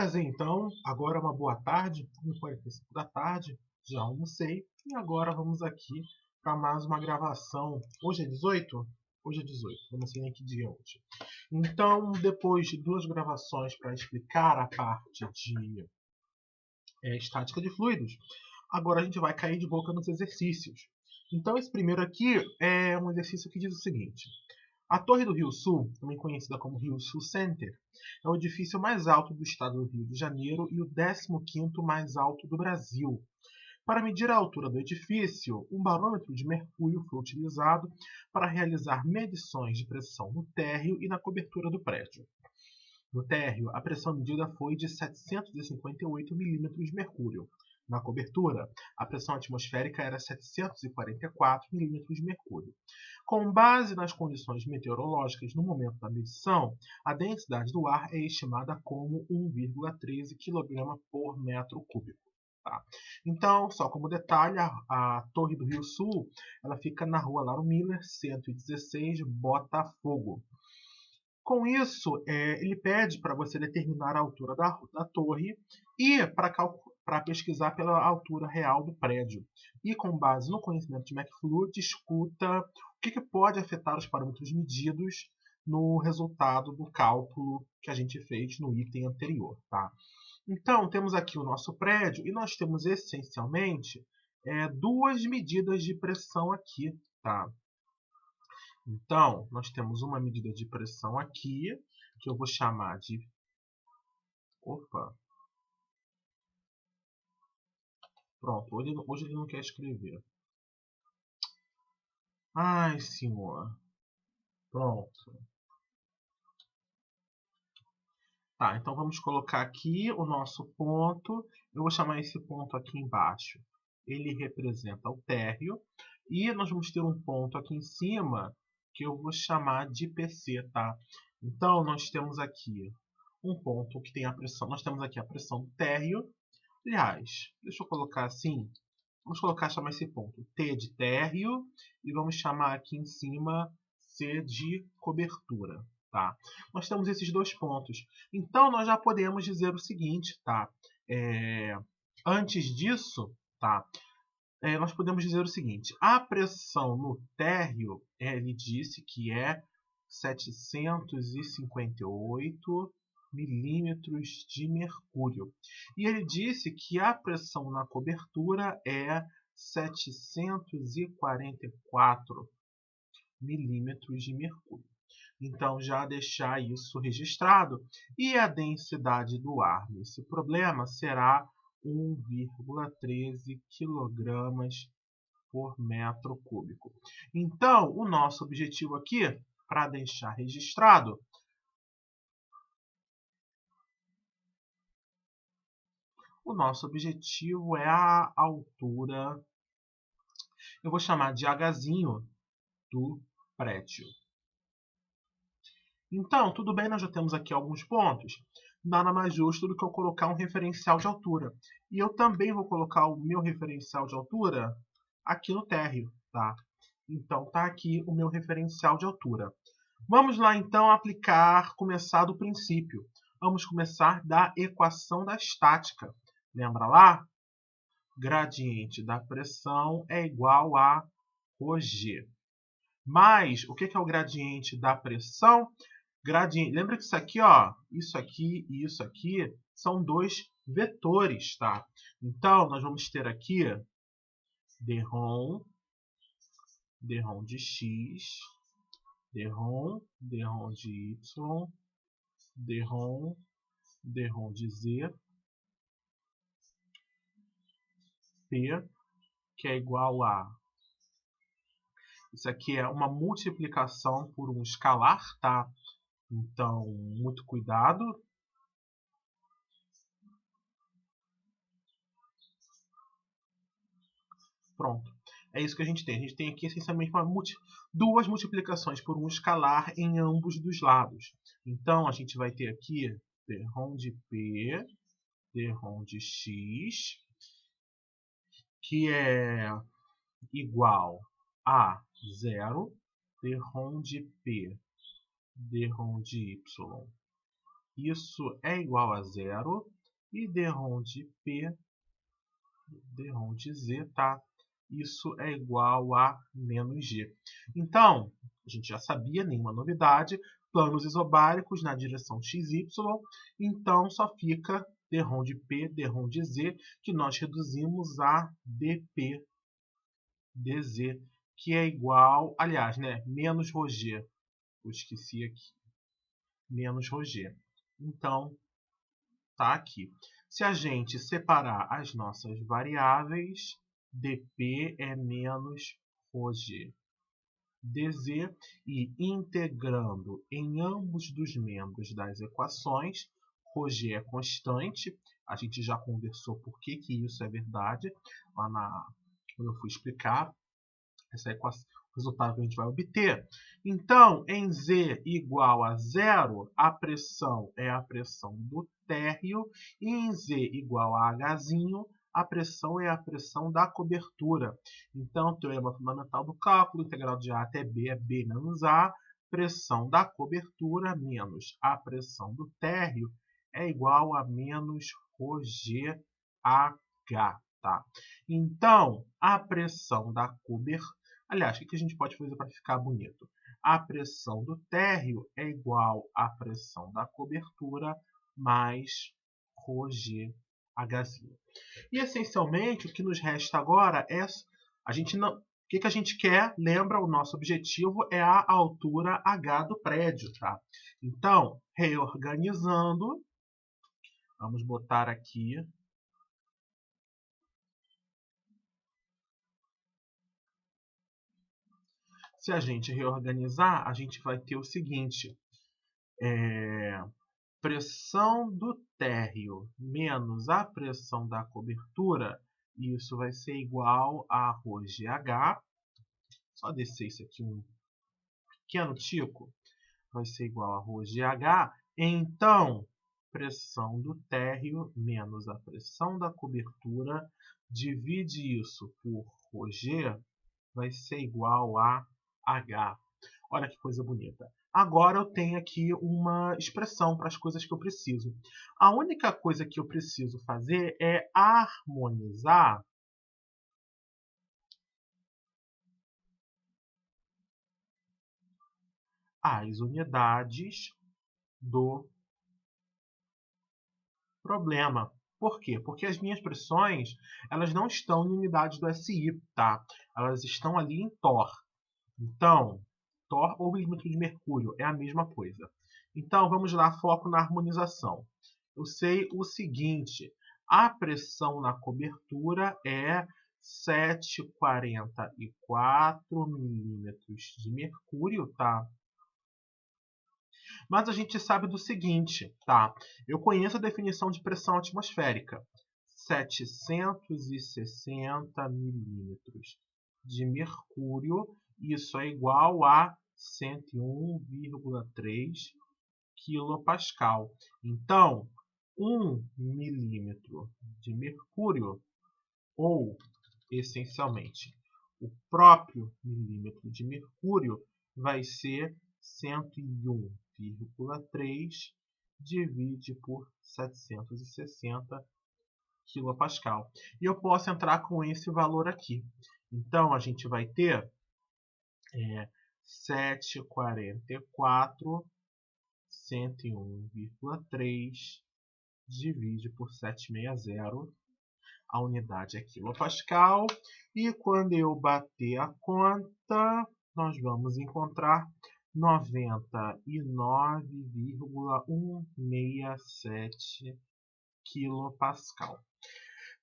prazer, então. Agora é uma boa tarde, 1h45 da tarde. Já almocei. E agora vamos aqui para mais uma gravação. Hoje é 18? Hoje é 18. Eu não sei nem que dia é hoje. Então, depois de duas gravações para explicar a parte de estática de fluidos, agora a gente vai cair de boca nos exercícios. Então, esse primeiro aqui é um exercício que diz o seguinte. A Torre do Rio Sul, também conhecida como Rio Sul Center, é o edifício mais alto do estado do Rio de Janeiro e o 15º mais alto do Brasil. Para medir a altura do edifício, um barômetro de mercúrio foi utilizado para realizar medições de pressão no térreo e na cobertura do prédio. No térreo, a pressão medida foi de 758 milímetros de mercúrio. Na cobertura, a pressão atmosférica era 744 milímetros de mercúrio. Com base nas condições meteorológicas no momento da medição, a densidade do ar é estimada como 1,13 kg por metro cúbico. Tá? Então, só como detalhe, a Torre do Rio Sul ela fica na rua Lauro Miller, 116, Botafogo. Com isso, ele pede para você determinar a altura da torre e para pesquisar pela altura real do prédio. E com base no conhecimento de McFlure, discuta o que pode afetar os parâmetros medidos no resultado do cálculo que a gente fez no item anterior. Tá? Então, temos aqui o nosso prédio e nós temos essencialmente duas medidas de pressão aqui. Tá? Então, nós temos uma medida de pressão aqui, que eu vou chamar de... Opa! Pronto, hoje ele não quer escrever. Ai, senhor. Pronto. Tá, então vamos colocar aqui o nosso ponto. Eu vou chamar esse ponto aqui embaixo. Ele representa o térreo. E nós vamos ter um ponto aqui em cima que eu vou chamar de PC, tá? Então, nós temos aqui um ponto que tem a pressão. Nós temos aqui a pressão do térreo. Aliás, deixa eu colocar assim. Vamos chamar esse ponto T de térreo e vamos chamar aqui em cima C de cobertura. Tá? Nós temos esses dois pontos. Então, nós já podemos dizer o seguinte, tá? Antes disso, tá? Nós podemos dizer o seguinte. A pressão no térreo, ele disse que é 758 milímetros de mercúrio. E ele disse que a pressão na cobertura é 744 milímetros de mercúrio. Então, já deixar isso registrado. E a densidade do ar nesse problema será 1,13 kg por metro cúbico. Então, o nosso objetivo aqui, para deixar registrado, o nosso objetivo é a altura, eu vou chamar de Hzinho do prédio. Então, tudo bem, nós já temos aqui alguns pontos. Nada mais justo do que eu colocar um referencial de altura. E eu também vou colocar o meu referencial de altura aqui no térreo. Tá? Então, está aqui o meu referencial de altura. Vamos lá, então, começar do princípio. Vamos começar da equação da estática. Lembra lá? Gradiente da pressão é igual a ρg. Mas, o que é o gradiente da pressão? Lembra que isso aqui e isso aqui são dois vetores, tá? Então, nós vamos ter aqui dρ de x, dρ de y, dρ de z, P, que é igual a... Isso aqui é uma multiplicação por um escalar, tá? Então, muito cuidado. Pronto. É isso que a gente tem. A gente tem aqui, essencialmente, duas multiplicações por um escalar em ambos dos lados. Então, a gente vai ter aqui dρ de P, dρ de x, que é igual a 0, dρ de P, dρ de y isso é igual a zero. E dρ de P, dρ de Z, tá? Isso é igual a menos G. Então, a gente já sabia, nenhuma novidade, planos isobáricos na direção XY, então só fica dρ de P, dρ de Z, que nós reduzimos a dP dz, que é igual, aliás, né, menos ρg. Eu esqueci aqui. Menos ρg. Então, tá aqui. Se a gente separar as nossas variáveis, dp é menos ρg dz, e integrando em ambos dos membros das equações, ρg é constante. A gente já conversou por que isso é verdade lá quando eu fui explicar essa equação, o resultado que a gente vai obter. Então, em Z igual a zero, a pressão é a pressão do térreo, e em Z igual a H, a pressão é a pressão da cobertura. Então, teorema fundamental do cálculo, integral de A até B é B menos A, pressão da cobertura menos a pressão do térreo é igual a menos ρgH. Tá? Então, a pressão da cobertura... Aliás, o que a gente pode fazer para ficar bonito? A pressão do térreo é igual à pressão da cobertura mais ρgH. E, essencialmente, o que nos resta agora é... A gente não... O que a gente quer? Lembra, o nosso objetivo é a altura H do prédio. Tá? Então, reorganizando, vamos botar aqui... Se a gente reorganizar, a gente vai ter o seguinte. Pressão do térreo menos a pressão da cobertura, isso vai ser igual a ρgH. Só descer isso aqui um pequeno tico. Vai ser igual a ρgH. Então, pressão do térreo menos a pressão da cobertura, divide isso por ρg, vai ser igual a H. Olha que coisa bonita. Agora eu tenho aqui uma expressão para as coisas que eu preciso. A única coisa que eu preciso fazer é harmonizar as unidades do problema. Por quê? Porque as minhas pressões elas não estão em unidades do SI, tá? Elas estão ali em torr. Então, torr ou milímetro de mercúrio é a mesma coisa. Então, vamos lá, foco na harmonização. Eu sei o seguinte, a pressão na cobertura é 7,44 milímetros de mercúrio, tá? Mas a gente sabe do seguinte, tá? Eu conheço a definição de pressão atmosférica. 760 milímetros de mercúrio, isso é igual a 101,3 kPa. Então, 1 milímetro de mercúrio, ou, essencialmente, o próprio milímetro de mercúrio, vai ser 101,3 divide por 760 kPa. E eu posso entrar com esse valor aqui. Então, a gente vai ter 744, 101,3 divide por 760. A unidade é quilopascal. E quando eu bater a conta, nós vamos encontrar 99,167 quilopascal.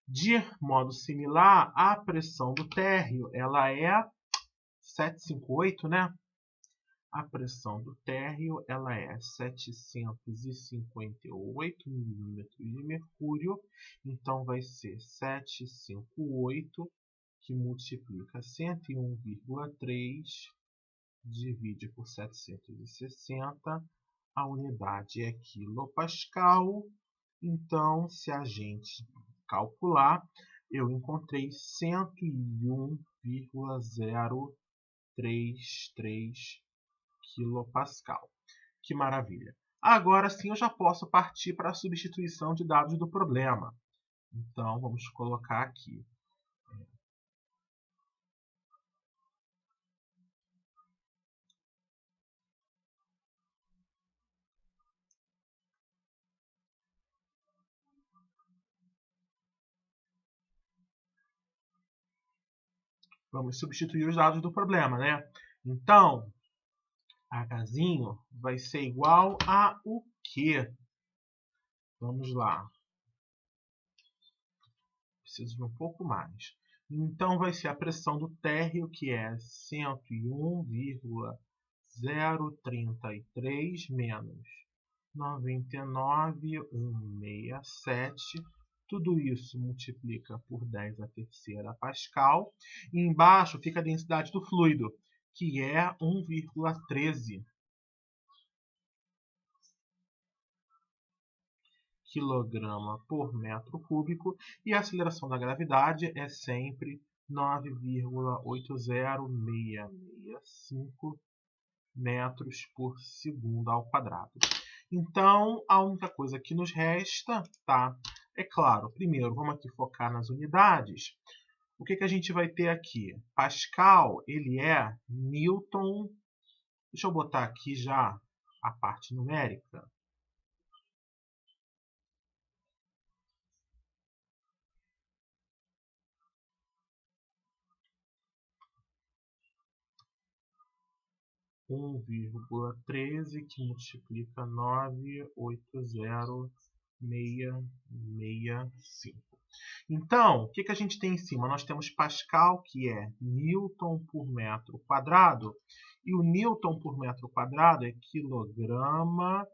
De modo similar, a pressão do térreo ela é 758, né? A pressão do térreo ela é 758 milímetros de mercúrio. Então, vai ser 758, que multiplica 101,3, divide por 760. A unidade é quilopascal. Então, se a gente calcular, eu encontrei 101,033 quilopascal. Que maravilha! Agora sim eu já posso partir para a substituição de dados do problema. Então, vamos colocar aqui. Vamos substituir os dados do problema, né? Então, Hzinho vai ser igual a o quê? Vamos lá. Preciso de um pouco mais. Então, vai ser a pressão do térreo, que é 101,033 menos 99,167. Tudo isso multiplica por 10 a terceira Pascal. E embaixo fica a densidade do fluido, que é 1,13 quilograma por metro cúbico. E a aceleração da gravidade é sempre 9,80665 metros por segundo ao quadrado. Então, a única coisa que nos resta, tá? É claro, primeiro, vamos aqui focar nas unidades. O que a gente vai ter aqui? Pascal, ele é Newton. Deixa eu botar aqui já a parte numérica. Um 1,13 que multiplica 980,665. Então, o que a gente tem em cima? Nós temos Pascal, que é Newton por metro quadrado, e o Newton por metro quadrado é quilograma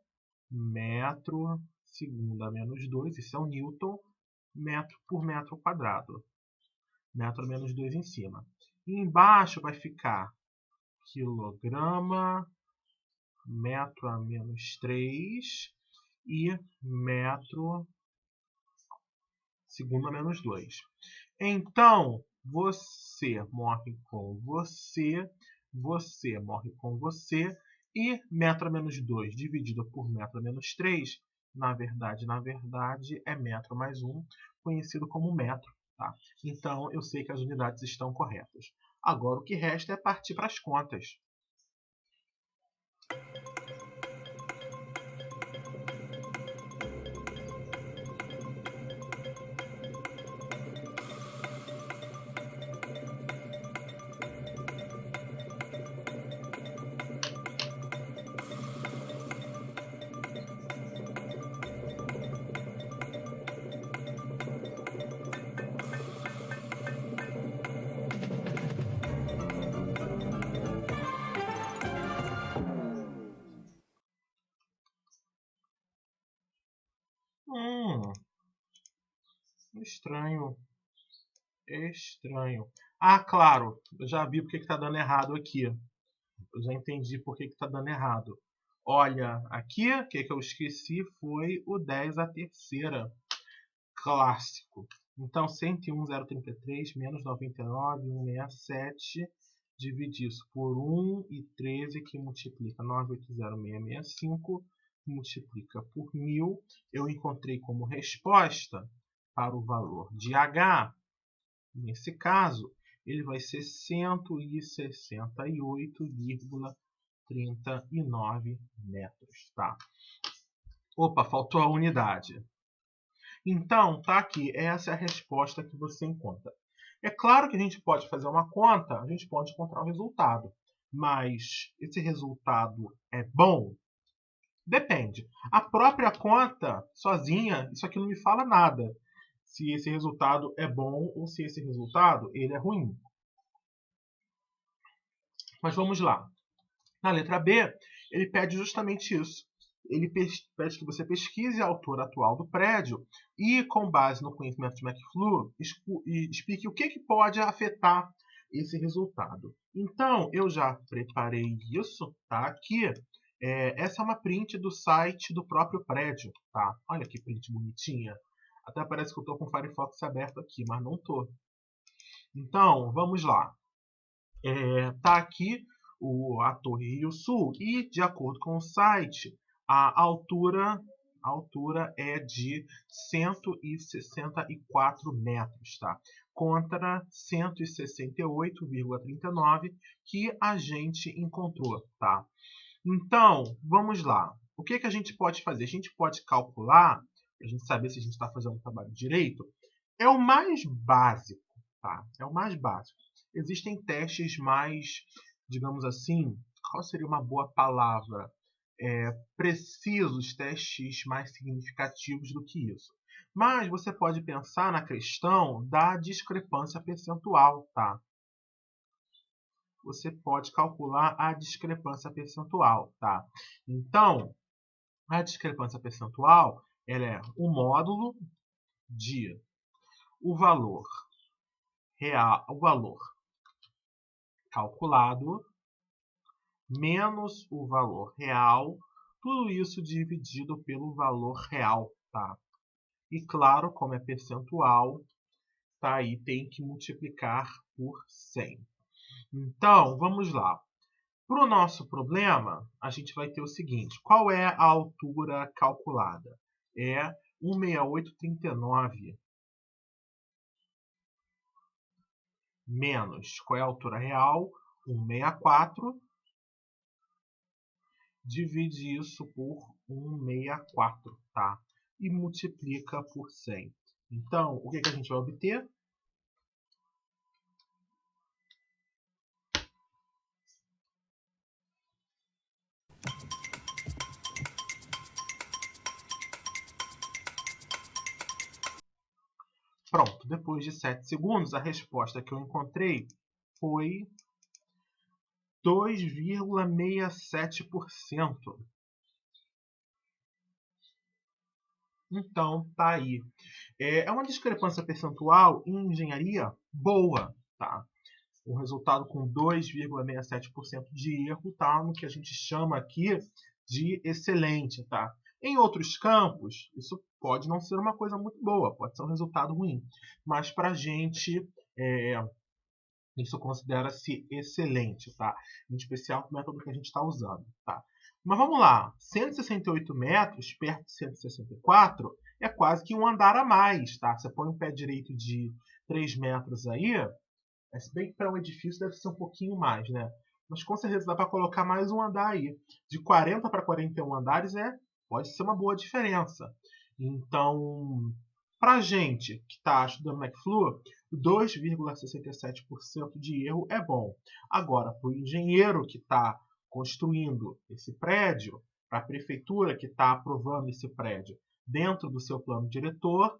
metro segunda menos 2, isso é o Newton, metro por metro quadrado. Metro menos 2 em cima. E embaixo vai ficar quilograma metro a menos 3 e metro segundo a menos 2. Então, você morre com você, você morre com você, e metro a menos 2 dividido por metro a menos 3, na verdade, é metro mais 1, conhecido como metro. Tá? Então, eu sei que as unidades estão corretas. Agora, o que resta é partir para as contas. Estranho. Estranho. Ah, claro. Eu já vi porque está dando errado aqui. Eu já entendi por que está dando errado. Olha, aqui, o que eu esqueci foi o 10 a terceira. Clássico. Então, 101,033 menos 99,167. Divide isso por 1 e 13, que multiplica 980,665. Multiplica por 1000. Eu encontrei como resposta para o valor de H. Nesse caso, ele vai ser 168,39 metros. Tá? Opa, faltou a unidade. Então, tá aqui. Essa é a resposta que você encontra. É claro que a gente pode fazer uma conta, a gente pode encontrar o resultado. Mas esse resultado é bom? Depende. A própria conta, sozinha, isso aqui não me fala nada. Se esse resultado é bom ou se esse resultado ele é ruim. Mas vamos lá. Na letra B, ele pede justamente isso. Ele pede que você pesquise a altura atual do prédio e, com base no conhecimento de McFlu, explique o que pode afetar esse resultado. Então, eu já preparei isso, tá? Aqui. Essa é uma print do site do próprio prédio, tá? Olha que print bonitinha. Até parece que eu estou com o Firefox aberto aqui, mas não estou. Então, vamos lá. Tá aqui a Torre Rio Sul e, de acordo com o site, A altura é de 164 metros, tá? Contra 168,39 que a gente encontrou, tá? Então, vamos lá. O que a gente pode fazer? A gente pode calcular, para a gente saber se a gente está fazendo o trabalho direito, é o mais básico, tá? É o mais básico. Existem testes mais, digamos assim, qual seria uma boa palavra? Precisos, testes mais significativos do que isso. Mas você pode pensar na questão da discrepância percentual, tá? Você pode calcular a discrepância percentual, tá? Então, a discrepância percentual ela é o módulo de o valor real, o valor calculado menos o valor real, tudo isso dividido pelo valor real, tá? E claro, como é percentual, tá aí, tem que multiplicar por 100. Então, vamos lá. Para o nosso problema, a gente vai ter o seguinte. Qual é a altura calculada? É 168,39 menos, qual é a altura real? 164. Divide isso por 164, tá? E multiplica por 100. Então, o que a gente vai obter? Pronto, depois de 7 segundos, a resposta que eu encontrei foi 2,67%. Então, tá aí. É uma discrepância percentual em engenharia boa, tá? Um resultado com 2,67% de erro, tá? No que a gente chama aqui de excelente, tá? Em outros campos, isso pode não ser uma coisa muito boa, pode ser um resultado ruim. Mas para a gente, isso considera-se excelente, tá? Em especial o método que a gente está usando, tá? Mas vamos lá, 168 metros perto de 164 é quase que um andar a mais, tá? Você põe um pé direito de 3 metros aí, se bem que para um edifício deve ser um pouquinho mais, né? Mas com certeza dá para colocar mais um andar aí. De 40 para 41 andares pode ser uma boa diferença. Então, para a gente que está estudando McFlu, 2,67% de erro é bom. Agora, para o engenheiro que está construindo esse prédio, para a prefeitura que está aprovando esse prédio dentro do seu plano diretor,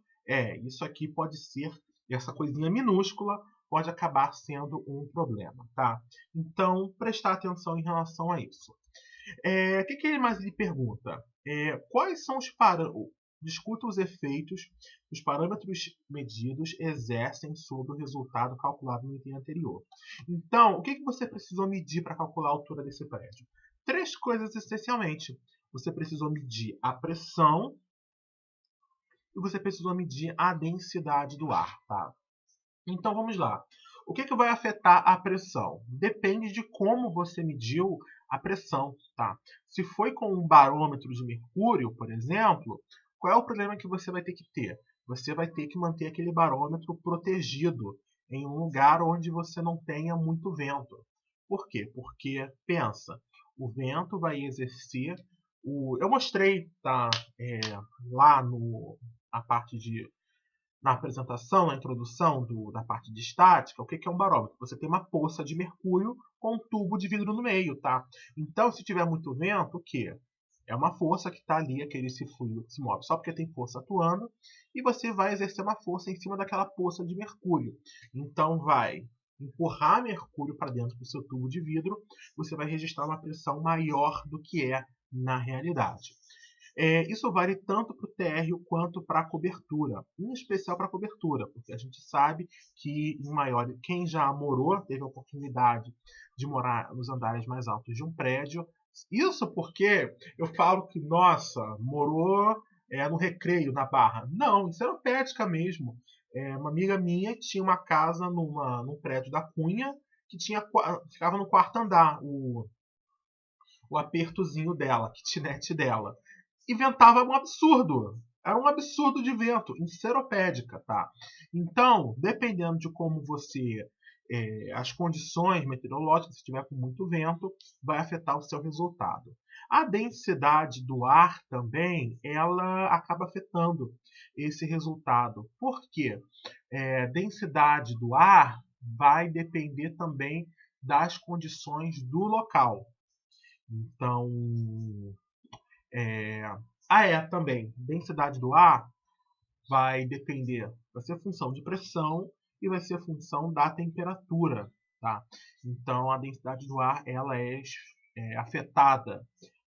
isso aqui pode ser, essa coisinha minúscula, pode acabar sendo um problema, tá? Então, prestar atenção em relação a isso. O que ele mais lhe pergunta? Quais são os parâmetros? Discuta os efeitos que os parâmetros medidos exercem sobre o resultado calculado no item anterior. Então, o que você precisou medir para calcular a altura desse prédio? 3 coisas essencialmente. Você precisou medir a pressão e você precisou medir a densidade do ar, tá? Então vamos lá. O que vai afetar a pressão? Depende de como você mediu a pressão, tá? Se foi com um barômetro de mercúrio, por exemplo, qual é o problema que você vai ter que ter? Você vai ter que manter aquele barômetro protegido em um lugar onde você não tenha muito vento. Por quê? Porque, pensa, o vento vai exercer Eu mostrei, tá, lá na parte na apresentação, na introdução da parte de estática, o que é um barômetro? Você tem uma poça de mercúrio com um tubo de vidro no meio, tá? Então, se tiver muito vento, o quê? É uma força que está ali, aquele fluido que se move só porque tem força atuando, e você vai exercer uma força em cima daquela poça de mercúrio. Então, vai empurrar mercúrio para dentro do seu tubo de vidro, você vai registrar uma pressão maior do que é na realidade. Isso vale tanto para o térreo quanto para a cobertura, em especial para a cobertura, porque a gente sabe que quem já morou, teve a oportunidade de morar nos andares mais altos de um prédio. Isso porque eu falo que, nossa, morou no Recreio, na Barra. Não, isso era Pética mesmo. Uma amiga minha tinha uma casa num prédio da Cunha que ficava no 4º andar. o apertozinho dela, a kitnet dela. E ventava um absurdo. Era um absurdo de vento, enceropédica, tá? Então, dependendo de como você... as condições meteorológicas, se estiver com muito vento, vai afetar o seu resultado. A densidade do ar também, ela acaba afetando esse resultado. Por quê? Densidade do ar vai depender também das condições do local. Então, também, densidade do ar vai depender, vai ser função de pressão e vai ser função da temperatura, tá? Então, a densidade do ar, ela é afetada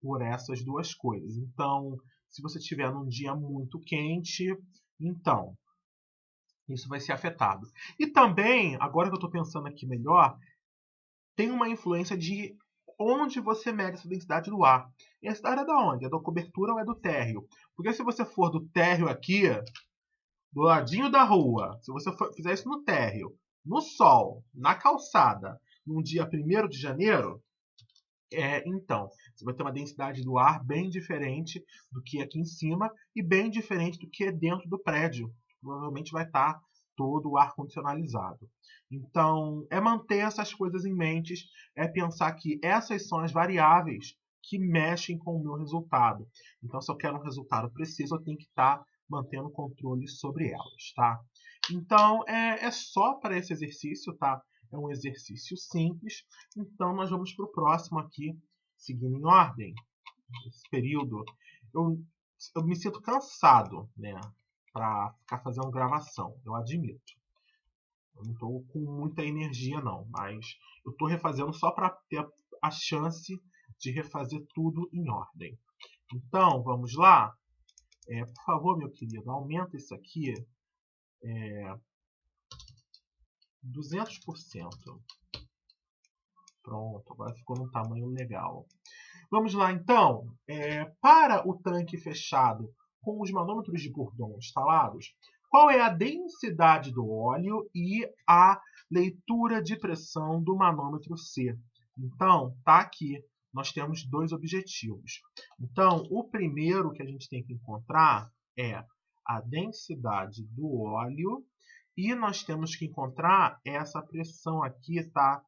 por essas duas coisas. Então, se você estiver num dia muito quente, então, isso vai ser afetado. E também, agora que eu estou pensando aqui melhor, tem uma influência de onde você mede essa densidade do ar. E essa área é da onde? É da cobertura ou é do térreo? Porque se você for do térreo aqui, do ladinho da rua, se você fizer isso no térreo, no sol, na calçada, num dia 1º de janeiro, então, você vai ter uma densidade do ar bem diferente do que aqui em cima e bem diferente do que é dentro do prédio. Provavelmente vai estar todo o ar condicionalizado. Então, é manter essas coisas em mente, é pensar que essas são as variáveis que mexem com o meu resultado. Então, se eu quero um resultado preciso, eu tenho que estar mantendo controle sobre elas, tá? Então, é só para esse exercício, tá? É um exercício simples. Então, nós vamos para o próximo aqui, seguindo em ordem. Esse período, eu me sinto cansado, né? Para ficar fazendo gravação, eu admito. Eu não estou com muita energia, não. Mas eu estou refazendo só para ter a chance de refazer tudo em ordem. Então, vamos lá? Por favor, meu querido, aumenta isso aqui. 200%. Pronto, agora ficou num tamanho legal. Vamos lá, então. Para o tanque fechado com os manômetros de Bourdon instalados, qual é a densidade do óleo e a leitura de pressão do manômetro C? Então, tá aqui. Nós temos dois objetivos. Então, o primeiro que a gente tem que encontrar é a densidade do óleo e nós temos que encontrar essa pressão aqui, tá?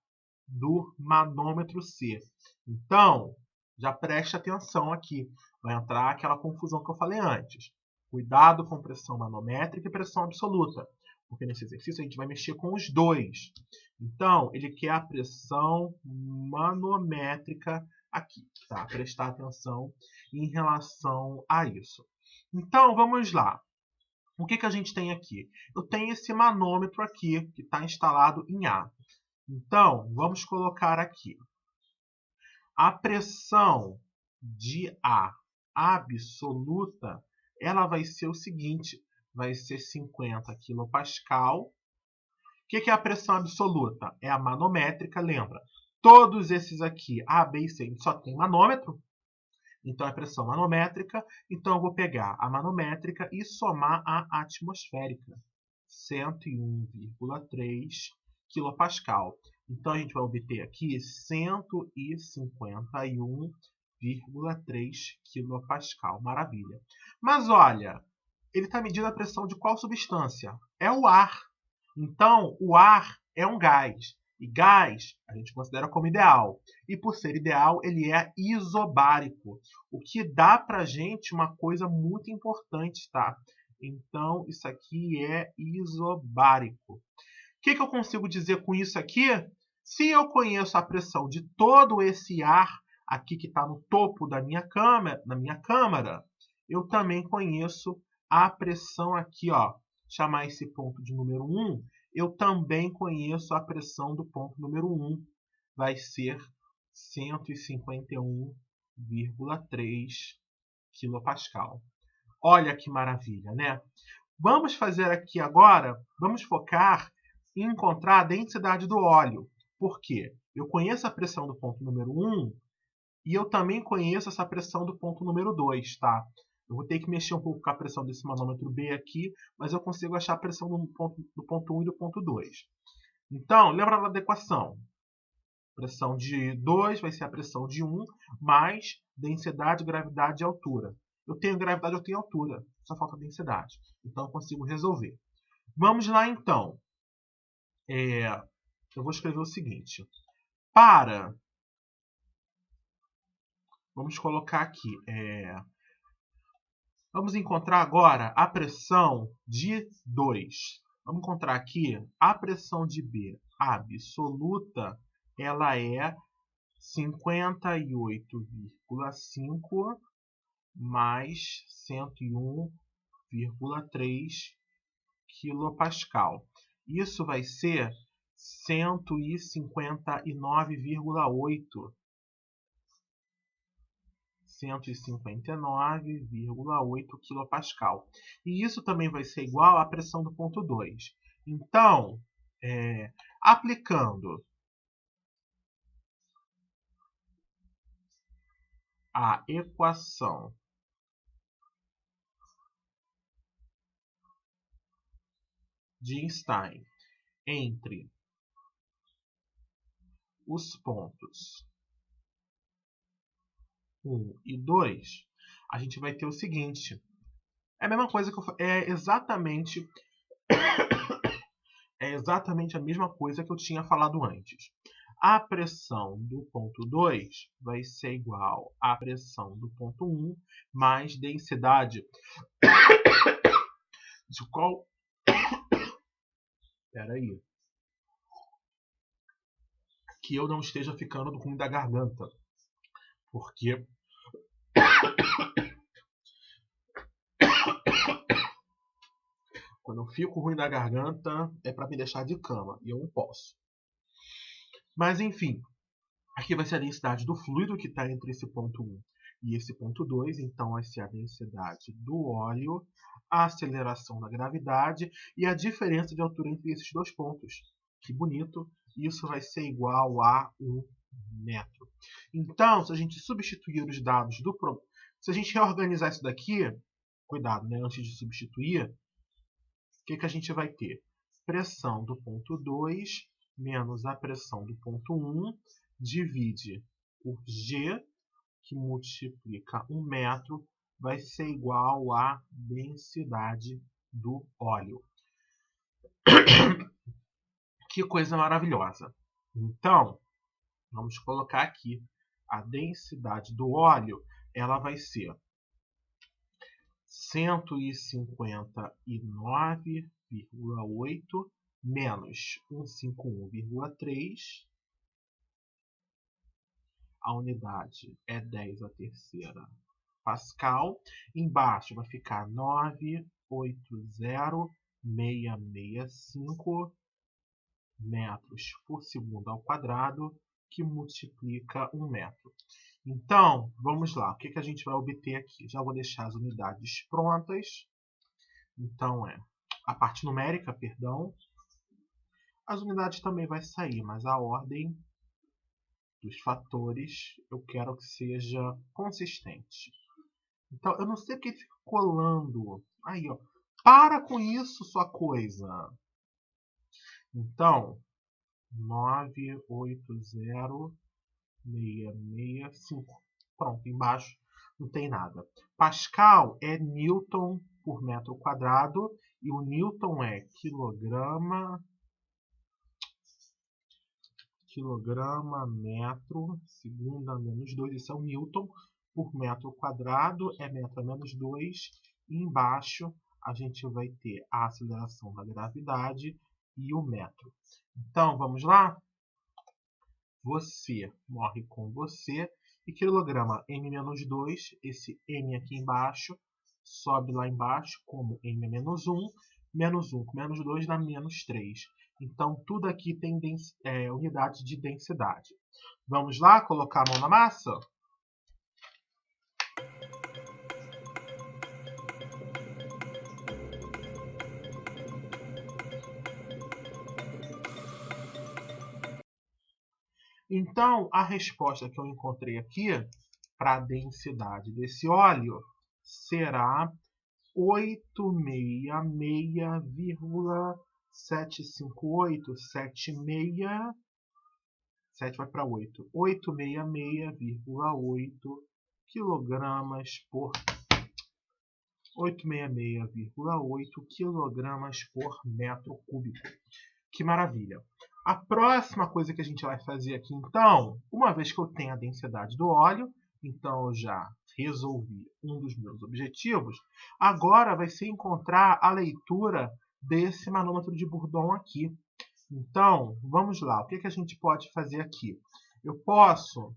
Do manômetro C. Então, já preste atenção aqui. Vai entrar aquela confusão que eu falei antes. Cuidado com pressão manométrica e pressão absoluta. Porque nesse exercício a gente vai mexer com os dois. Então, ele quer a pressão manométrica aqui. Tá? Prestar atenção em relação a isso. Então, vamos lá. O que a gente tem aqui? Eu tenho esse manômetro aqui, que está instalado em A. Então, vamos colocar aqui. A pressão de A absoluta, ela vai ser o seguinte, vai ser 50 kPa. O que é a pressão absoluta? É a manométrica, lembra? Todos esses aqui, A, B e C, só tem manômetro. Então, é pressão manométrica. Então, eu vou pegar a manométrica e somar a atmosférica. 101,3 kPa. Então, a gente vai obter aqui 151,3 kPa. Maravilha. Mas, olha, ele está medindo a pressão de qual substância? É o ar. Então, o ar é um gás. E gás a gente considera como ideal. E por ser ideal, ele é isobárico. O que dá para a gente uma coisa muito importante, tá? Então, isso aqui é isobárico. O que eu consigo dizer com isso aqui? Se eu conheço a pressão de todo esse ar aqui que está no topo da minha câmara, eu também conheço a pressão aqui, ó. Chamar esse ponto de número 1, eu também conheço a pressão do ponto número 1. Vai ser 151,3 kPa. Olha que maravilha, né? Vamos fazer aqui agora, vamos focar em encontrar a densidade do óleo. Por quê? Eu conheço a pressão do ponto número 1 e eu também conheço essa pressão do ponto número 2, tá? Eu vou ter que mexer um pouco com a pressão desse manômetro B aqui, mas eu consigo achar a pressão do ponto 1 e do ponto 2. Então, lembra da equação? Pressão de 2 vai ser a pressão de 1 mais densidade, gravidade e altura. Eu tenho gravidade, eu tenho altura. Só falta densidade. Então, eu consigo resolver. Vamos lá, então. Eu vou escrever o seguinte. Vamos colocar aqui. Vamos encontrar agora a pressão de 2. Vamos encontrar aqui a pressão de B absoluta. Ela é 58,5 mais 101,3 kPa. Isso vai ser 159,8 kPa. E isso também vai ser igual à pressão do ponto 2. Então, aplicando a equação de Einstein entre os pontos 1 e 2, a gente vai ter o seguinte. É a mesma coisa que é exatamente a mesma coisa que eu tinha falado antes. A pressão do ponto 2 vai ser igual à pressão do ponto 1 mais densidade de qual... Espera aí. Que eu não esteja ficando ruim da garganta. Porque... Quando eu fico ruim da garganta, é para me deixar de cama. E eu não posso. Mas, enfim. Aqui vai ser a densidade do fluido que está entre esse ponto 1 e esse ponto 2. Então, vai ser a densidade do óleo, a aceleração da gravidade e a diferença de altura entre esses dois pontos. Que bonito. Isso vai ser igual a 1 metro. Então, se a gente substituir os dados do problema... Se a gente reorganizar isso daqui... Cuidado, né? Antes de substituir... O que a gente vai ter? Pressão do ponto 2 menos a pressão do ponto 1 divide por G, que multiplica 1 metro, vai ser igual à densidade do óleo. Que coisa maravilhosa! Então, vamos colocar aqui a densidade do óleo, ela vai ser 159,8 menos 151,3. A unidade é 10 a terceira Pascal. Embaixo vai ficar 980,665 metros por segundo ao quadrado, que multiplica 1 metro. Então, vamos lá. O que a gente vai obter aqui? Já vou deixar as unidades prontas. Então, a parte numérica, perdão. As unidades também vai sair, mas a ordem dos fatores eu quero que seja consistente. Então, eu não sei porque ele fica colando. Aí, ó. Para com isso, sua coisa. Então, 980,665. Pronto, embaixo não tem nada. Pascal é Newton por metro quadrado. E o Newton é quilograma, metro, segunda menos 2. Isso é o Newton por metro quadrado. É metro a menos 2. E embaixo a gente vai ter a aceleração da gravidade e o metro. Então, vamos lá? Você morre com você. E quilograma M-2, esse M aqui embaixo, sobe lá embaixo como M é menos 1. Menos 1 com menos 2 dá menos 3. Então, tudo aqui tem unidade de densidade. Vamos lá colocar a mão na massa? Então, a resposta que eu encontrei aqui para a densidade desse óleo será 866,75876 7 vai para 8. 866,8 quilogramas por 866,8 quilogramas por metro cúbico. Que maravilha! A próxima coisa que a gente vai fazer aqui, então, uma vez que eu tenho a densidade do óleo, então eu já resolvi um dos meus objetivos, agora vai ser encontrar a leitura desse manômetro de Bourdon aqui. Então, vamos lá. O que a gente pode fazer aqui? Eu posso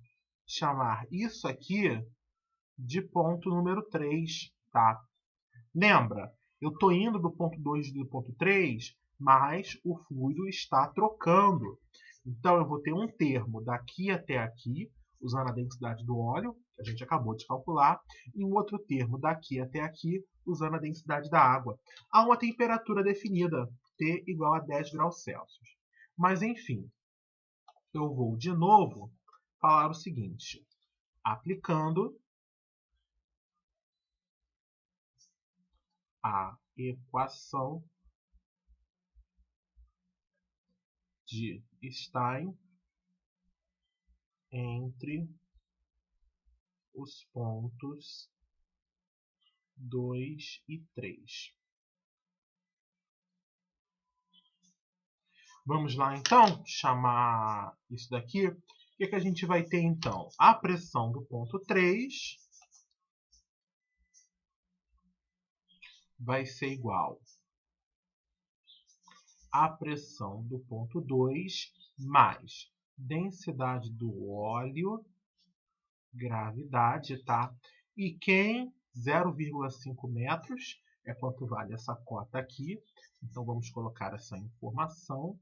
chamar isso aqui de ponto número 3, tá? Lembra, eu estou indo do ponto 2 e do ponto 3, mas o fluido está trocando. Então, eu vou ter um termo daqui até aqui, usando a densidade do óleo, que a gente acabou de calcular, e um outro termo daqui até aqui, usando a densidade da água. Há uma temperatura definida, T igual a 10 graus Celsius. Mas, enfim, eu vou de novo falar o seguinte, aplicando a equação de Stein entre os pontos 2 e 3. Vamos lá, então, chamar isso daqui. O que a gente vai ter, então? A pressão do ponto 3 vai ser igual à pressão do ponto 2 mais densidade do óleo, gravidade, tá? E quem 0,5 metros é quanto vale essa cota aqui. Então, vamos colocar essa informação.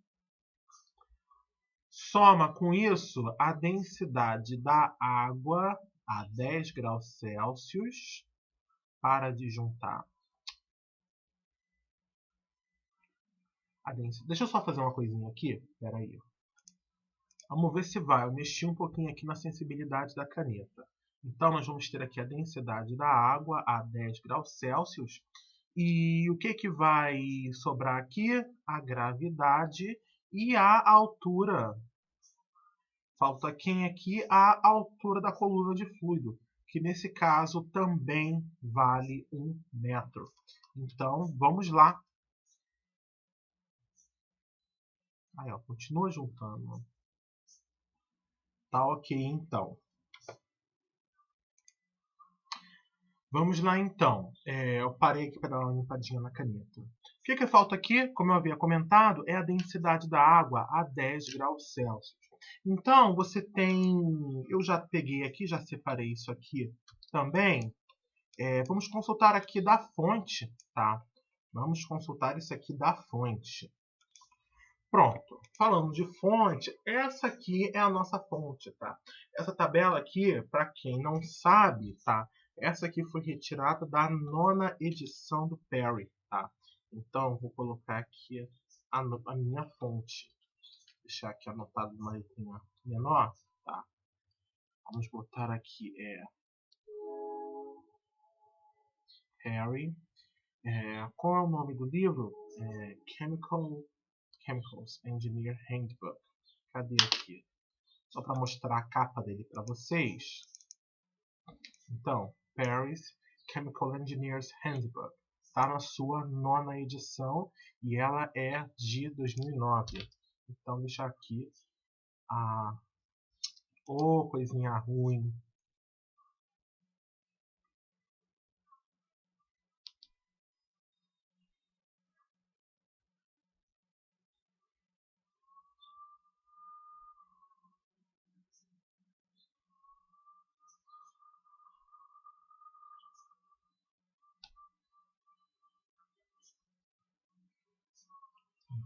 Soma com isso a densidade da água a 10 graus Celsius. Para de juntar. Deixa eu só fazer uma coisinha aqui. Espera aí. Vamos ver se vai. Eu mexi um pouquinho aqui na sensibilidade da caneta. Então, nós vamos ter aqui a densidade da água a 10 graus Celsius. E o que vai sobrar aqui? A gravidade e a altura. Falta quem aqui? A altura da coluna de fluido, que nesse caso também vale 1 metro. Então, vamos lá. Aí, ó, continua juntando. Tá ok, então. Vamos lá, então. Eu parei aqui para dar uma limpadinha na caneta. O que falta aqui, como eu havia comentado, é a densidade da água a 10 graus Celsius. Então, você tem... Eu já peguei aqui, já separei isso aqui também. Vamos consultar aqui da fonte, tá? Vamos consultar isso aqui da fonte. Pronto. Falando de fonte, essa aqui é a nossa fonte, tá? Essa tabela aqui, para quem não sabe, tá? Essa aqui foi retirada da 9ª edição do Perry, tá? Então, vou colocar aqui a minha fonte. Vou deixar aqui anotado uma letrinha menor, tá? Vamos botar aqui, Perry. Qual é o nome do livro? Chemicals Engineer Handbook. Cadê aqui? Só para mostrar a capa dele para vocês. Então, Perry's Chemical Engineers Handbook. Está na sua 9ª edição e ela é de 2009. Então, deixa aqui a... coisinha ruim.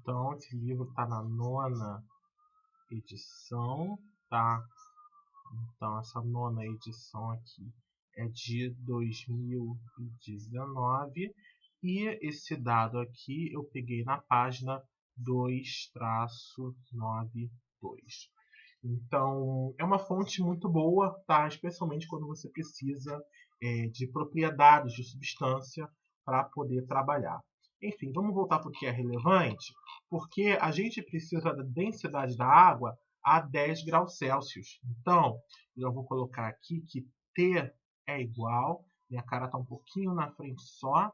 Então, esse livro está na 9ª edição, tá? Então, essa 9ª edição aqui é de 2019 e esse dado aqui eu peguei na página 2-92. Então, é uma fonte muito boa, tá? Especialmente quando você precisa de propriedades de substância para poder trabalhar. Enfim, vamos voltar para o que é relevante, porque a gente precisa da densidade da água a 10 graus Celsius. Então, eu vou colocar aqui que T é igual, minha cara está um pouquinho na frente só,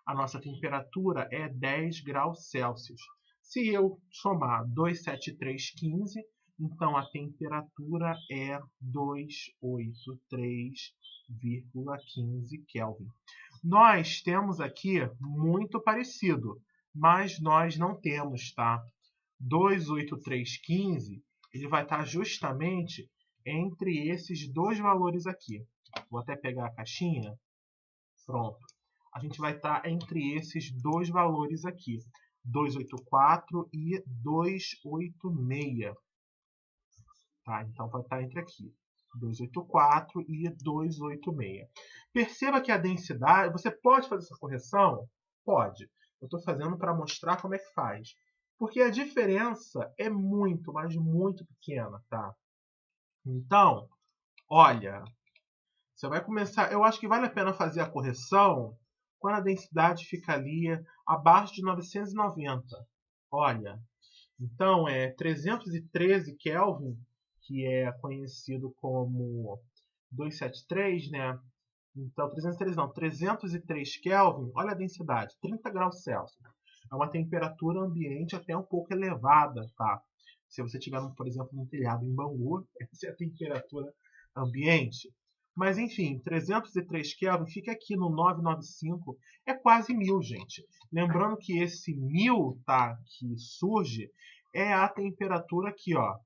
a nossa temperatura é 10 graus Celsius. Se eu somar 273,15, então a temperatura é 283,15 Kelvin. Nós temos aqui muito parecido, mas nós não temos, tá? 283,15, ele vai estar justamente entre esses dois valores aqui. Vou até pegar a caixinha. Pronto. A gente vai estar entre esses dois valores aqui. 284 e 286. Tá? Então vai estar entre aqui. 284 e 286. Perceba que a densidade... Você pode fazer essa correção? Pode. Eu estou fazendo para mostrar como é que faz. Porque a diferença é muito, mas muito pequena, tá? Então, olha, você vai começar... Eu acho que vale a pena fazer a correção quando a densidade fica ali abaixo de 990. Olha, então é 313 Kelvin, que é conhecido como 273, né? Então, 303 não, 303 Kelvin, olha a densidade, 30 graus Celsius. É uma temperatura ambiente até um pouco elevada, tá? Se você estiver, por exemplo, num telhado em Bangu, essa é a temperatura ambiente. Mas, enfim, 303 Kelvin fica aqui no 995, é quase 1000, gente. Lembrando que esse 1000, tá, que surge, é a temperatura aqui, ó.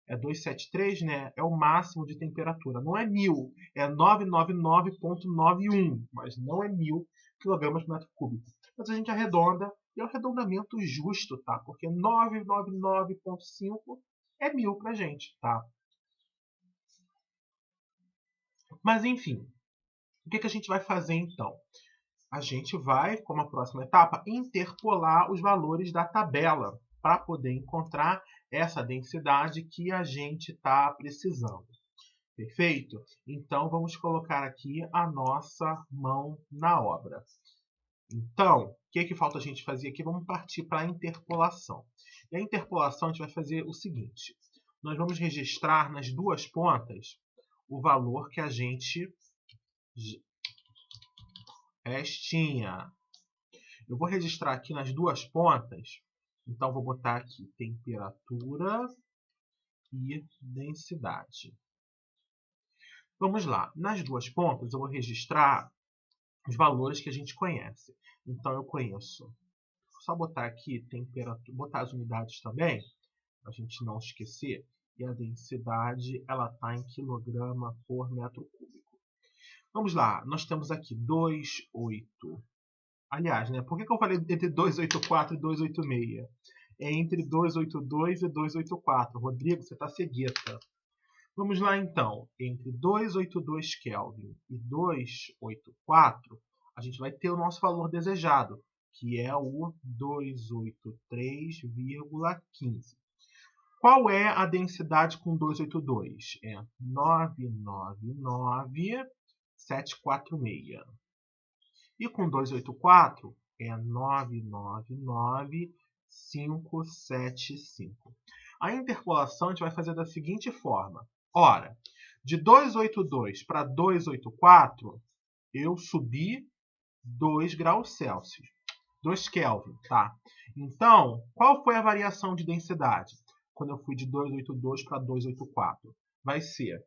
É 273, né? É o máximo de temperatura. Não é 1000, é 999,91, mas não é 1000 kg por metro cúbico. Mas a gente arredonda, e é um arredondamento justo, tá? Porque 999,5 é 1000 pra gente, tá? Mas, enfim, o que a gente vai fazer então? A gente vai, como a próxima etapa, interpolar os valores da tabela para poder encontrar essa densidade que a gente está precisando. Perfeito? Então, vamos colocar aqui a nossa mão na obra. Então, o que falta a gente fazer aqui? Vamos partir para a interpolação. E a interpolação a gente vai fazer o seguinte. Nós vamos registrar nas duas pontas o valor que a gente restinha. Eu vou registrar aqui nas duas pontas. Então, vou botar aqui temperatura e densidade. Vamos lá. Nas duas pontas, eu vou registrar os valores que a gente conhece. Então, eu conheço. Vou só botar aqui temperatura, botar as unidades também, para a gente não esquecer. E a densidade, ela está em quilograma por metro cúbico. Vamos lá. Nós temos aqui 2,8. Aliás, né? Por que eu falei entre 284 e 286? É entre 282 e 284. Rodrigo, você está cegueta. Vamos lá, então. Entre 282 Kelvin e 284, a gente vai ter o nosso valor desejado, que é o 283,15. Qual é a densidade com 282? É 999,746. E com 284 é 999,575. A interpolação a gente vai fazer da seguinte forma. Ora, de 282 para 284, eu subi 2 graus Celsius. 2 Kelvin, tá? Então, qual foi a variação de densidade? Quando eu fui de 282 para 284. Vai ser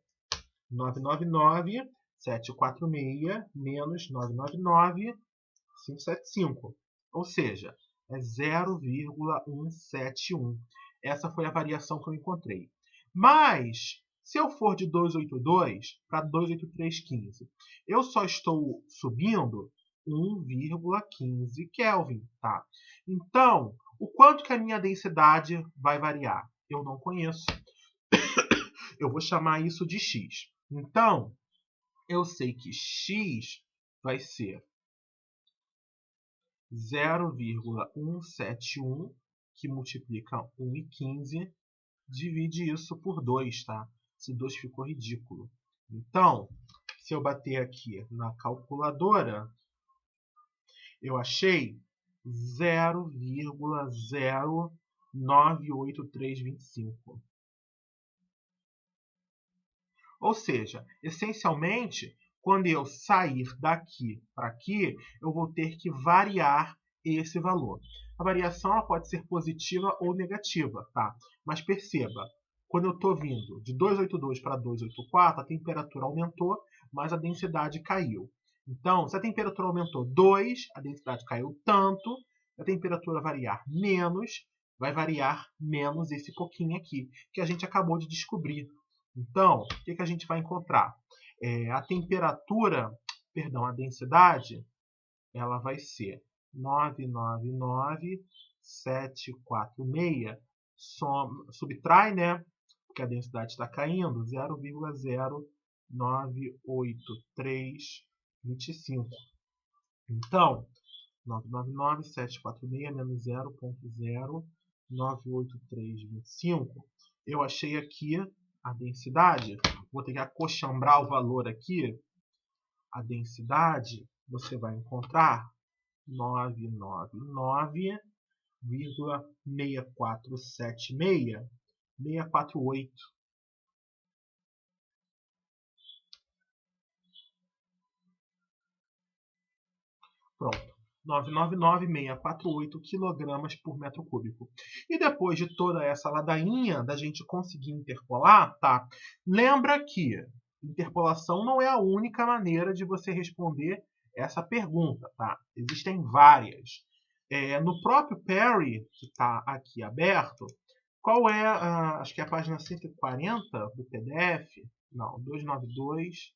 999,746 menos 999,575. Ou seja, é 0,171. Essa foi a variação que eu encontrei. Mas, se eu for de 282 para 283,15, eu só estou subindo 1,15 Kelvin. Tá? Então, o quanto que a minha densidade vai variar? Eu não conheço. Eu vou chamar isso de x. Então, eu sei que x vai ser 0,171, que multiplica 1,15, divide isso por 2, tá? Esse 2 ficou ridículo. Então, se eu bater aqui na calculadora, eu achei 0,0 98325. Ou seja, essencialmente, quando eu sair daqui para aqui, eu vou ter que variar esse valor. A variação ela pode ser positiva ou negativa, tá? Mas perceba, quando eu estou vindo de 282 para 284, a temperatura aumentou, mas a densidade caiu. Então, se a temperatura aumentou 2, a densidade caiu tanto, se a temperatura variar menos, vai variar menos esse pouquinho aqui, que a gente acabou de descobrir. Então, o que a gente vai encontrar? A temperatura, perdão, a densidade, ela vai ser 999,746, subtrai, né? Porque a densidade está caindo, 0,098325. Então, 999,746 menos 0,098325. Eu achei aqui a densidade, vou ter que acochambrar o valor aqui. A densidade, você vai encontrar 999,6476, 648. Pronto. 999,648 kg por metro cúbico. E depois de toda essa ladainha da gente conseguir interpolar, tá? Lembra que interpolação não é a única maneira de você responder essa pergunta, tá? Existem várias. No próprio Perry, que está aqui aberto, qual é, acho que é a página 140 do PDF? Não, 292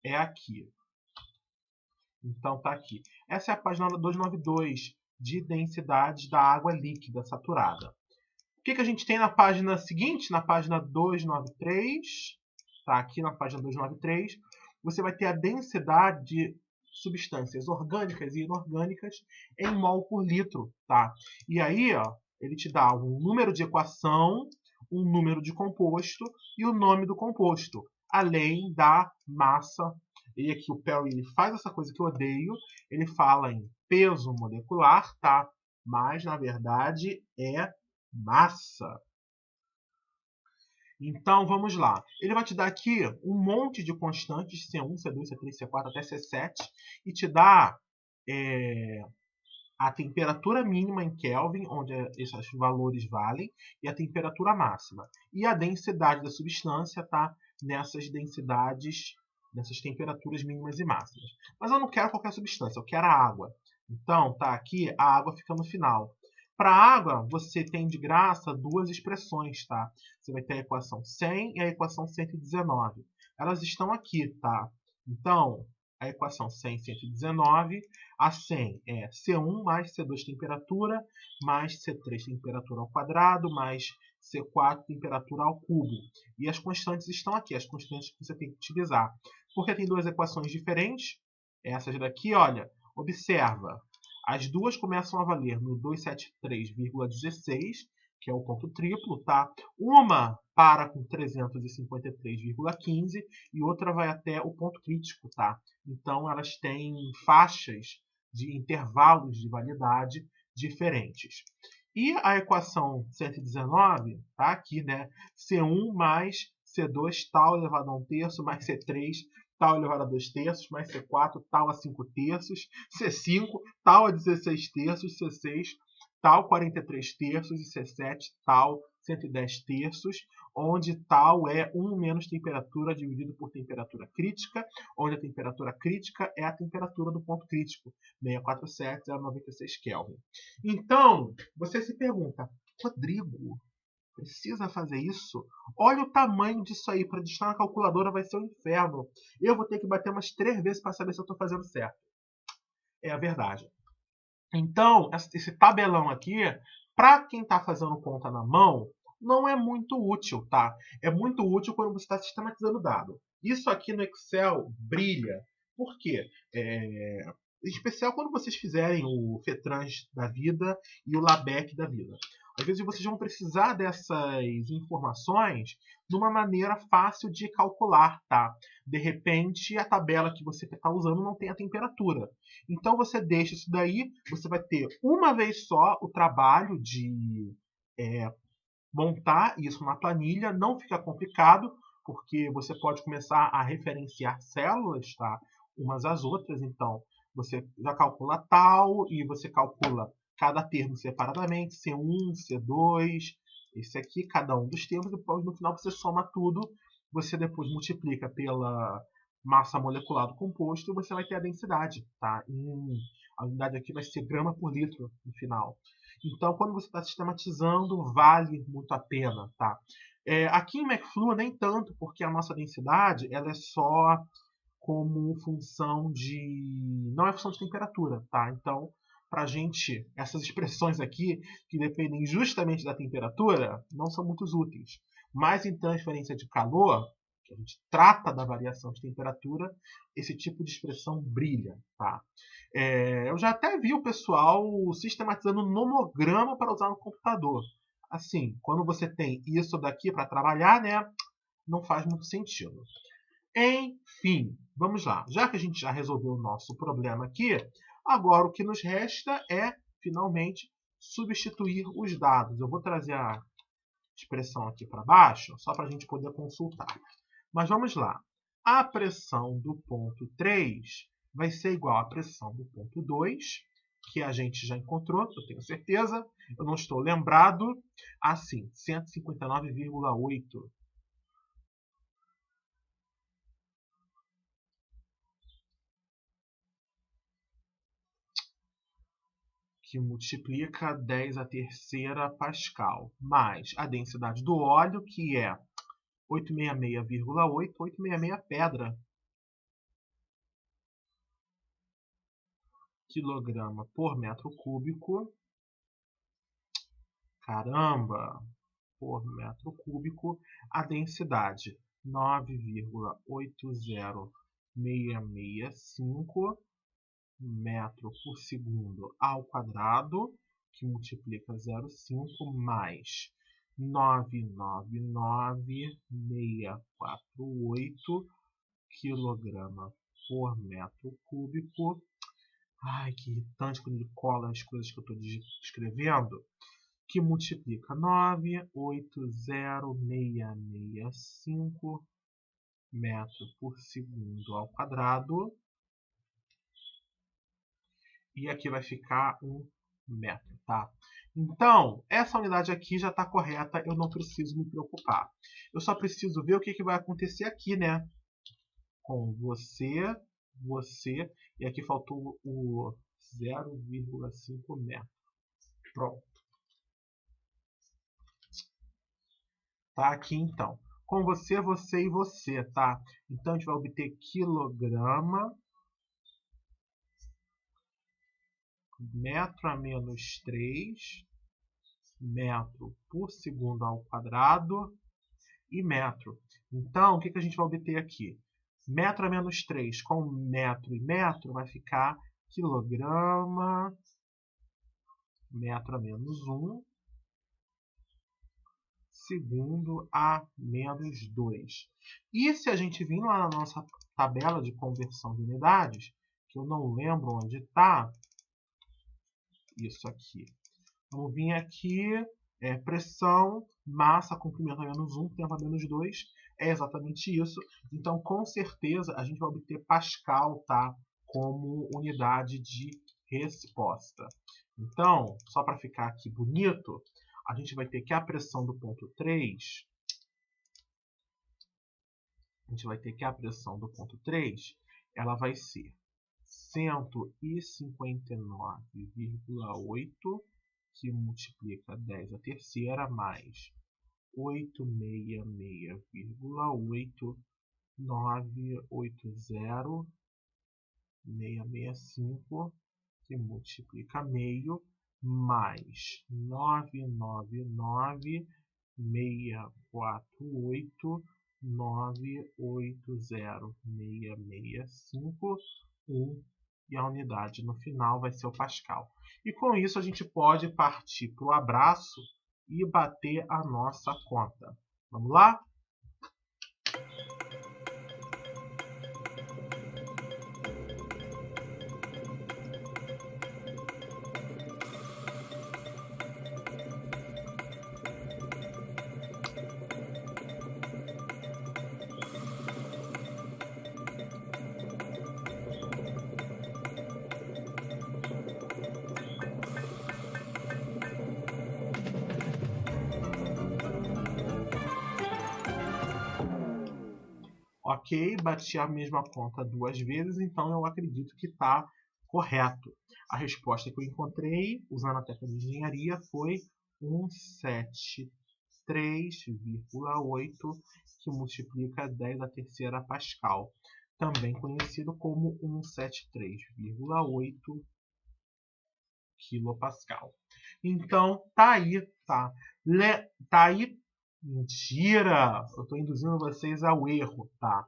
é aqui. Então está aqui. Essa é a página 292 de densidades da água líquida saturada. O que a gente tem na página seguinte? Na página 293, tá aqui na página 293, você vai ter a densidade de substâncias orgânicas e inorgânicas em mol por litro, tá? E aí, ó, ele te dá um número de equação, um número de composto e o nome do composto, além da massa. E aqui o Perry ele faz essa coisa que eu odeio, ele fala em peso molecular, tá? Mas, na verdade, é massa. Então, vamos lá. Ele vai te dar aqui um monte de constantes, C1, C2, C3, C4 até C7, e te dá a temperatura mínima em Kelvin, onde esses valores valem, e a temperatura máxima. E a densidade da substância está nessas densidades, nessas temperaturas mínimas e máximas. Mas eu não quero qualquer substância, eu quero a água. Então, tá aqui, a água fica no final. Para a água, você tem de graça duas expressões, tá? Você vai ter a equação 100 e a equação 119. Elas estão aqui, tá? Então, a equação 100, 119, a 100 é C1 mais C2 temperatura, mais C3 temperatura ao quadrado, mais C4 temperatura ao cubo. E as constantes estão aqui, as constantes que você tem que utilizar. Porque tem duas equações diferentes, essas daqui, olha, observa. As duas começam a valer no 273,16, que é o ponto triplo, tá? Uma para com 353,15 e outra vai até o ponto crítico, tá? Então, elas têm faixas de intervalos de validade diferentes. E a equação 119, tá aqui, né? C1 mais C2 tal elevado a 1/3 mais C3 tal elevado a 2/3, mais C4 tal a 5/3, C5 tal a 16/3, C6 tal 43/3 e C7 tal 110/3, onde tal é 1 menos temperatura dividido por temperatura crítica, onde a temperatura crítica é a temperatura do ponto crítico, 647,096 Kelvin. Então, você se pergunta, Rodrigo, precisa fazer isso? Olha o tamanho disso aí, para digitar na calculadora vai ser um inferno. Eu vou ter que bater umas 3 vezes para saber se eu estou fazendo certo. É a verdade. Então, esse tabelão aqui, para quem está fazendo conta na mão, não é muito útil, tá? É muito útil quando você está sistematizando dado. Isso aqui no Excel brilha. Por quê? Em especial quando vocês fizerem o FETRANS da vida e o LABEC da vida. Às vezes vocês vão precisar dessas informações de uma maneira fácil de calcular, tá? De repente, a tabela que você está usando não tem a temperatura. Então, você deixa isso daí, você vai ter uma vez só o trabalho de montar isso na planilha, não fica complicado, porque você pode começar a referenciar células, tá? Umas às outras, então você já calcula tal e você calcula cada termo separadamente, C1, C2, esse aqui, cada um dos termos, depois no final você soma tudo, você depois multiplica pela massa molecular do composto e você vai ter a densidade, tá? A unidade aqui vai ser grama por litro no final. Então, quando você está sistematizando, vale muito a pena, tá? Aqui em McFlu nem tanto, porque a nossa densidade ela é só como função de... não é função de temperatura, tá? Então, para a gente, essas expressões aqui, que dependem justamente da temperatura, não são muito úteis. Mas em transferência de calor, que a gente trata da variação de temperatura, esse tipo de expressão brilha, tá? Eu já até vi o pessoal sistematizando nomograma para usar no computador. Assim, quando você tem isso daqui para trabalhar, né, não faz muito sentido. Enfim, vamos lá. Já que a gente já resolveu o nosso problema aqui, agora o que nos resta é, finalmente, substituir os dados. Eu vou trazer a expressão aqui para baixo, só para a gente poder consultar. Mas vamos lá. A pressão do ponto 3 vai ser igual à pressão do ponto 2, que a gente já encontrou, eu tenho certeza. Eu não estou lembrado. Assim, 159,8. Que multiplica 10 a terceira Pascal, mais a densidade do óleo, que é 866,8, 866 pedra, quilograma por metro cúbico, caramba, por metro cúbico, a densidade 9,80665 metro por segundo ao quadrado, que multiplica 0,5 mais 999,648 quilograma por metro cúbico. Ai, que irritante quando ele cola as coisas que eu estou escrevendo. Que multiplica 9,80665 metro por segundo ao quadrado. E aqui vai ficar 1 metro, tá? Então, essa unidade aqui já está correta, eu não preciso me preocupar. Eu só preciso ver o que vai acontecer aqui, né? Com você, e aqui faltou o 0,5 metro. Pronto. Tá aqui, então. Com você e você, tá? Então, a gente vai obter quilograma metro a menos 3 metro por segundo ao quadrado e metro. Então, o que a gente vai obter aqui? Metro a menos 3 com metro e metro vai ficar quilograma metro a menos 1 segundo a menos 2. E se a gente vir lá na nossa tabela de conversão de unidades, que eu não lembro onde está, isso aqui. Vamos vir aqui, pressão, massa, comprimento a menos 1, tempo a menos 2. É exatamente isso. Então, com certeza, a gente vai obter Pascal, tá? Como unidade de resposta. Então, só para ficar aqui bonito, a gente vai ter que a pressão do ponto 3... A gente vai ter que a pressão do ponto 3, ela vai ser 159,8, que multiplica 10 a terceira, mais 866,8, 980,665, que multiplica meio, mais 999,648, 980,665, 1, e a unidade no final vai ser o Pascal. E com isso a gente pode partir para o abraço e bater a nossa conta. Vamos lá? Ok, bati a mesma conta 2 vezes, então eu acredito que está correto. A resposta que eu encontrei, usando a técnica de engenharia, foi 173,8, que multiplica 10 a terceira Pascal, também conhecido como 173,8 quilopascal. Então, tá aí, tá? Tá aí. Mentira! Eu estou induzindo vocês ao erro, tá?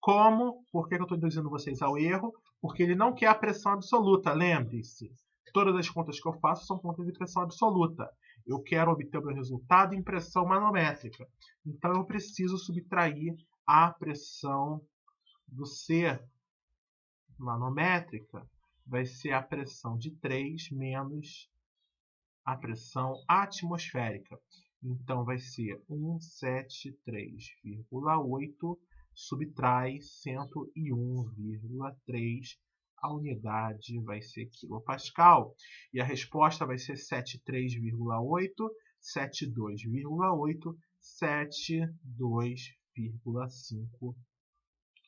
Como? Por que eu estou induzindo vocês ao erro? Porque ele não quer a pressão absoluta, lembre-se. Todas as contas que eu faço são contas de pressão absoluta. Eu quero obter o meu resultado em pressão manométrica. Então, eu preciso subtrair a pressão do C manométrica. Vai ser a pressão de 3 menos a pressão atmosférica. Então, vai ser 173,8 subtrai 101,3. A unidade vai ser quilopascal. E a resposta vai ser 73,8, 72,8, 72,5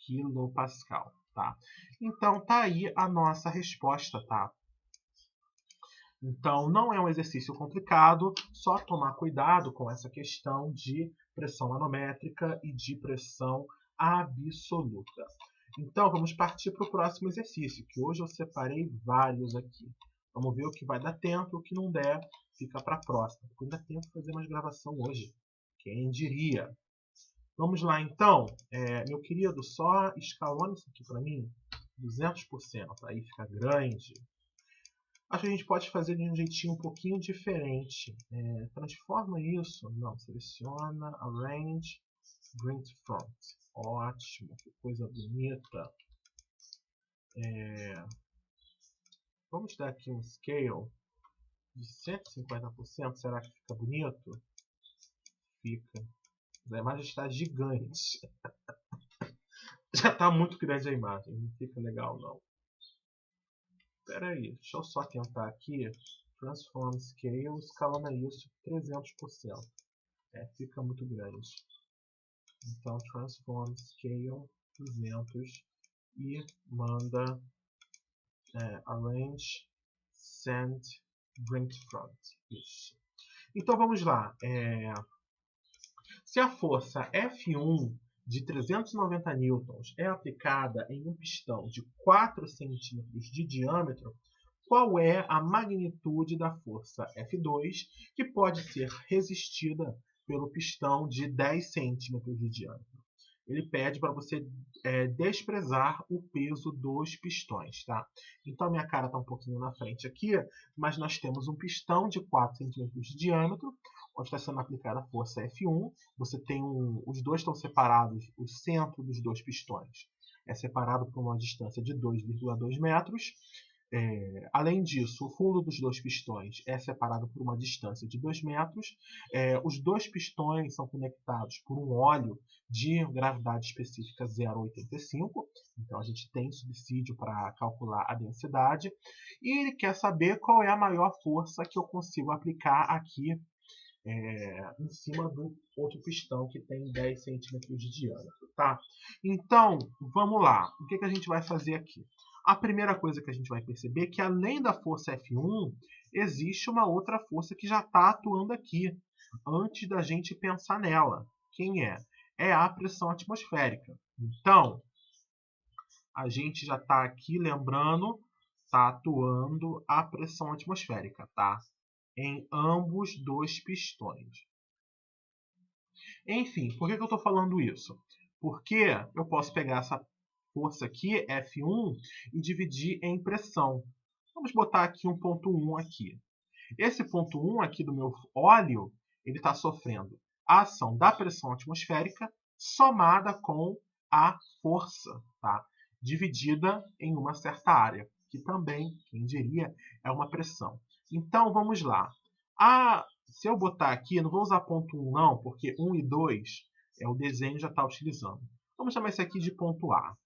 quilopascal. Tá? Então, tá aí a nossa resposta, tá? Então, não é um exercício complicado, só tomar cuidado com essa questão de pressão manométrica e de pressão absoluta. Então, vamos partir para o próximo exercício, que hoje eu separei vários aqui. Vamos ver o que vai dar tempo, o que não der, fica para a próxima. Porque ainda tem que fazer mais gravação hoje. Quem diria? Vamos lá, então. Meu querido, só escalone isso aqui para mim. 200%, aí fica grande. Acho que a gente pode fazer de um jeitinho um pouquinho diferente. Transforma isso. Não, seleciona, arrange, bring to front. Ótimo, que coisa bonita. Vamos dar aqui um scale de 150%. Será que fica bonito? Fica. A imagem está gigante. Já está muito grande a imagem. Não fica legal, não. Espera aí, deixa eu só tentar aqui. Transform Scale, escalona isso 300%. Fica muito grande. Então, Transform Scale 200 e manda Arrange, Send, Bring to Front. Isso. Então, vamos lá. Se a força F1 de 390 newtons é aplicada em um pistão de 4 centímetros de diâmetro, qual é a magnitude da força F2 que pode ser resistida pelo pistão de 10 centímetros de diâmetro? Ele pede para você desprezar o peso dos pistões. Tá? Então, minha cara está um pouquinho na frente aqui, mas nós temos um pistão de 4 centímetros de diâmetro, onde está sendo aplicada a força F1. Você tem os dois estão separados, o centro dos dois pistões é separado por uma distância de 2,2 metros. Além disso, o fundo dos dois pistões é separado por uma distância de 2 metros. Os dois pistões são conectados por um óleo de gravidade específica 0,85. Então, a gente tem subsídio para calcular a densidade. E ele quer saber qual é a maior força que eu consigo aplicar aqui em cima do outro pistão que tem 10 centímetros de diâmetro. Tá? Então, vamos lá. O que a gente vai fazer aqui? A primeira coisa que a gente vai perceber é que, além da força F1, existe uma outra força que já está atuando aqui, antes da gente pensar nela. Quem é? É a pressão atmosférica. Então, a gente já está aqui lembrando, está atuando a pressão atmosférica, tá? Em ambos dos pistões. Enfim, por que eu estou falando isso? Porque eu posso pegar essa força aqui, F1, e dividir em pressão. Vamos botar aqui um ponto 1 aqui. Esse ponto 1 aqui do meu óleo, ele está sofrendo a ação da pressão atmosférica somada com a força, tá? Dividida em uma certa área, que também, quem diria, é uma pressão. Então, vamos lá. Se eu botar aqui, eu não vou usar ponto 1 não, porque 1 e 2 o desenho já está utilizando. Vamos chamar isso aqui de ponto A.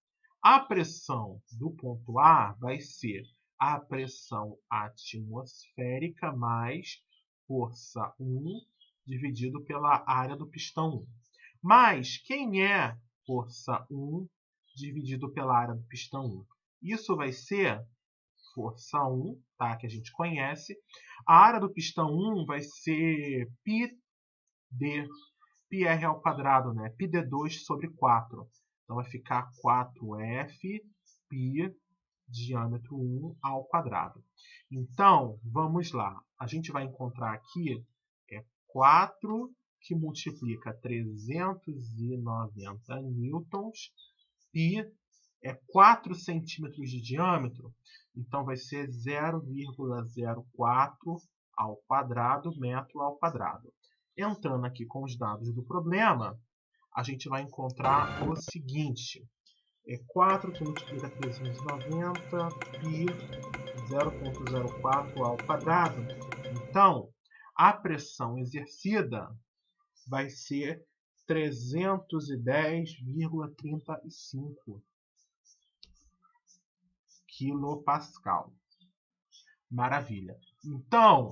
A pressão do ponto A vai ser a pressão atmosférica mais força 1 dividido pela área do pistão 1. Mas quem é força 1 dividido pela área do pistão 1. Isso vai ser força 1, tá? Que a gente conhece. A área do pistão 1 vai ser πd, πr ao quadrado, né? πd2 sobre 4. Então vai ficar 4f π diâmetro 1 ao quadrado. Então, vamos lá. A gente vai encontrar aqui 4 que multiplica 390 newtons, π é 4 centímetros de diâmetro, então vai ser 0,04 ao quadrado, metro ao quadrado. Entrando aqui com os dados do problema, a gente vai encontrar o seguinte. 4 que multiplica 390, π 0,04 ao quadrado. Então, a pressão exercida vai ser 310,35 quilopascal. Maravilha. Então,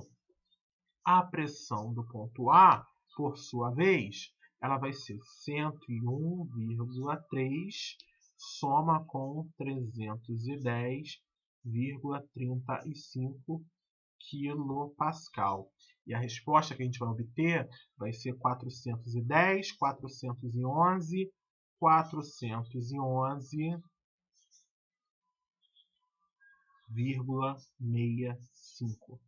a pressão do ponto A, por sua vez, ela vai ser 101,3 soma com 310,35 quilopascal. E a resposta que a gente vai obter vai ser 410, 411, 411,65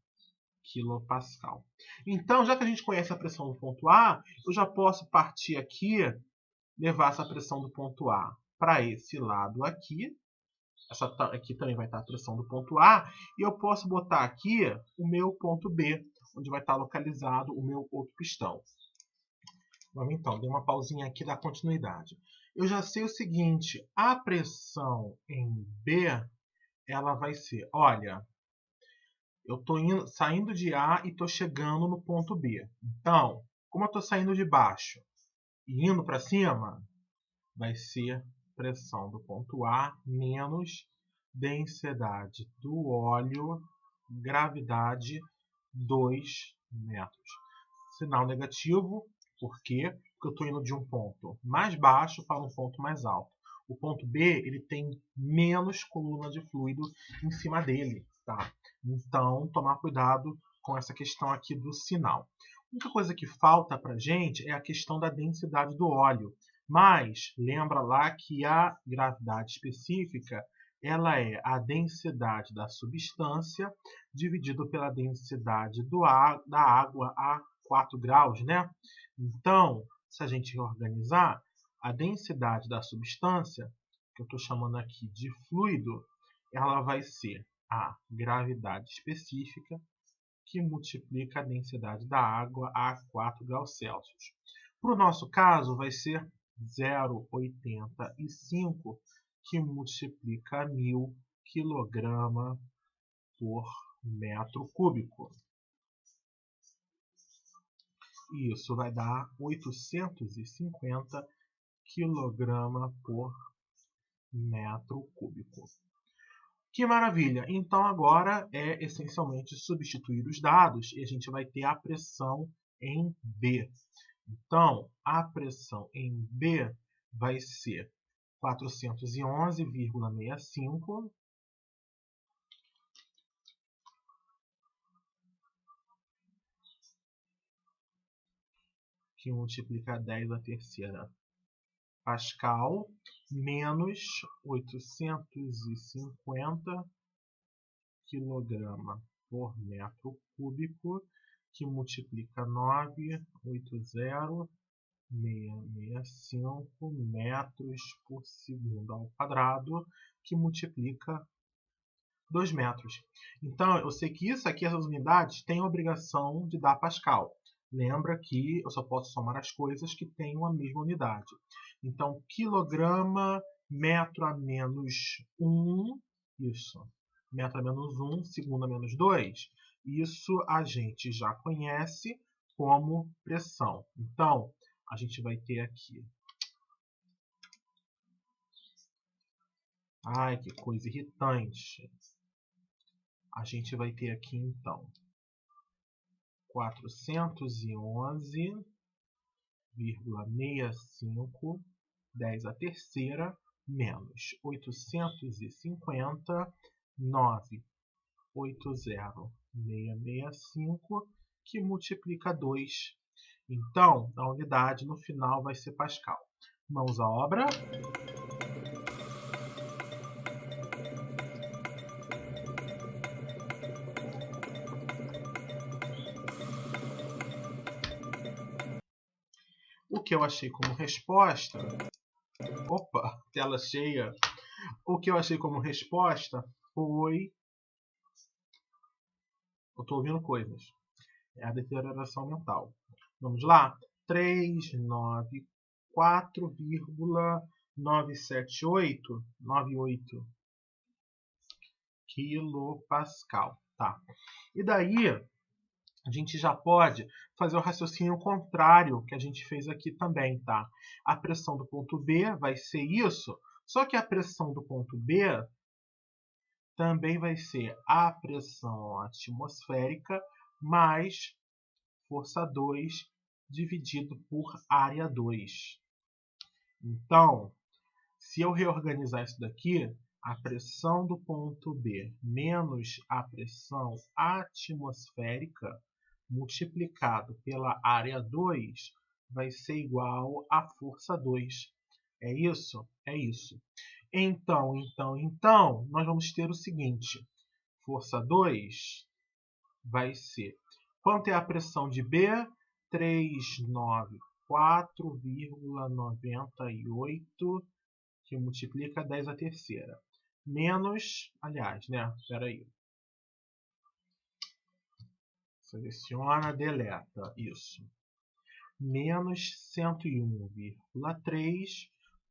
quilopascal. Então, já que a gente conhece a pressão do ponto A, eu já posso partir aqui, levar essa pressão do ponto A para esse lado aqui. Essa aqui também vai estar a pressão do ponto A. E eu posso botar aqui o meu ponto B, onde vai estar localizado o meu outro pistão. Vamos então, dei uma pausinha aqui da continuidade. Eu já sei o seguinte, a pressão em B, ela vai ser, olha, eu estou saindo de A e estou chegando no ponto B. Então, como eu estou saindo de baixo e indo para cima, vai ser pressão do ponto A menos densidade do óleo, gravidade 2 metros. Sinal negativo, por quê? Porque eu estou indo de um ponto mais baixo para um ponto mais alto. O ponto B ele tem menos coluna de fluido em cima dele, tá? Então, tomar cuidado com essa questão aqui do sinal. A única coisa que falta para a gente é a questão da densidade do óleo. Mas, lembra lá que a gravidade específica ela é a densidade da substância dividido pela densidade da água a 4 graus, né? Então, se a gente organizar, a densidade da substância, que eu estou chamando aqui de fluido, ela vai ser a gravidade específica que multiplica a densidade da água a 4 graus Celsius. Para o nosso caso, vai ser 0,85 que multiplica 1000 kg por metro cúbico. Isso vai dar 850 kg por metro cúbico. Que maravilha! Então agora é essencialmente substituir os dados e a gente vai ter a pressão em B. Então, a pressão em B vai ser 411,65 que multiplica 10 a terceira pascal menos 850 kg por metro cúbico que multiplica 980,665 metros por segundo ao quadrado, que multiplica 2 metros. Então, eu sei que isso aqui, essas unidades, têm a obrigação de dar pascal. Lembra que eu só posso somar as coisas que tenham a mesma unidade. Então, quilograma, metro a menos 1, isso. Metro a menos 1, segundo a menos 2. Isso a gente já conhece como pressão. Então, a gente vai ter aqui... Ai, que coisa irritante. A gente vai ter aqui, então, 411,65 10 à terceira, menos 850, 980,665, que multiplica 2. Então, a unidade no final vai ser Pascal. Mãos à obra. O que eu achei como resposta... Opa, tela cheia. O que eu achei como resposta foi... Eu estou ouvindo coisas. É a deterioração mental. Vamos lá? 394,97898 quilopascal. Tá. E daí, a gente já pode fazer o raciocínio contrário que a gente fez aqui também, tá? A pressão do ponto B vai ser isso, só que a pressão do ponto B também vai ser a pressão atmosférica mais força 2 dividido por área 2. Então, se eu reorganizar isso daqui, a pressão do ponto B menos a pressão atmosférica multiplicado pela área 2 vai ser igual à força 2. É isso? É isso. Então, nós vamos ter o seguinte. Força 2 vai ser... Quanto é a pressão de B? 394,98, que multiplica 10 à terceira. Menos, aliás, né? Espera aí. Seleciona, deleta, isso. Menos 101,3,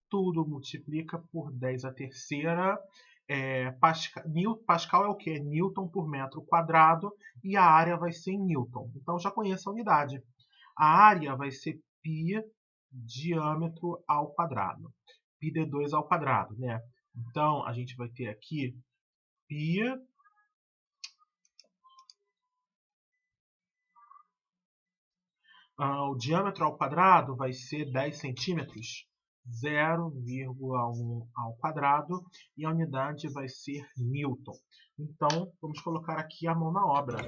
tudo multiplica por 10 à terceira. Pascal é o que? Newton por metro quadrado, e a área vai ser em Newton. Então, já conheço a unidade. A área vai ser π diâmetro ao quadrado. πd2 ao quadrado, né? Então, a gente vai ter aqui π o diâmetro ao quadrado vai ser 10 centímetros, 0,1 ao quadrado, e a unidade vai ser Newton. Então, vamos colocar aqui a mão na obra.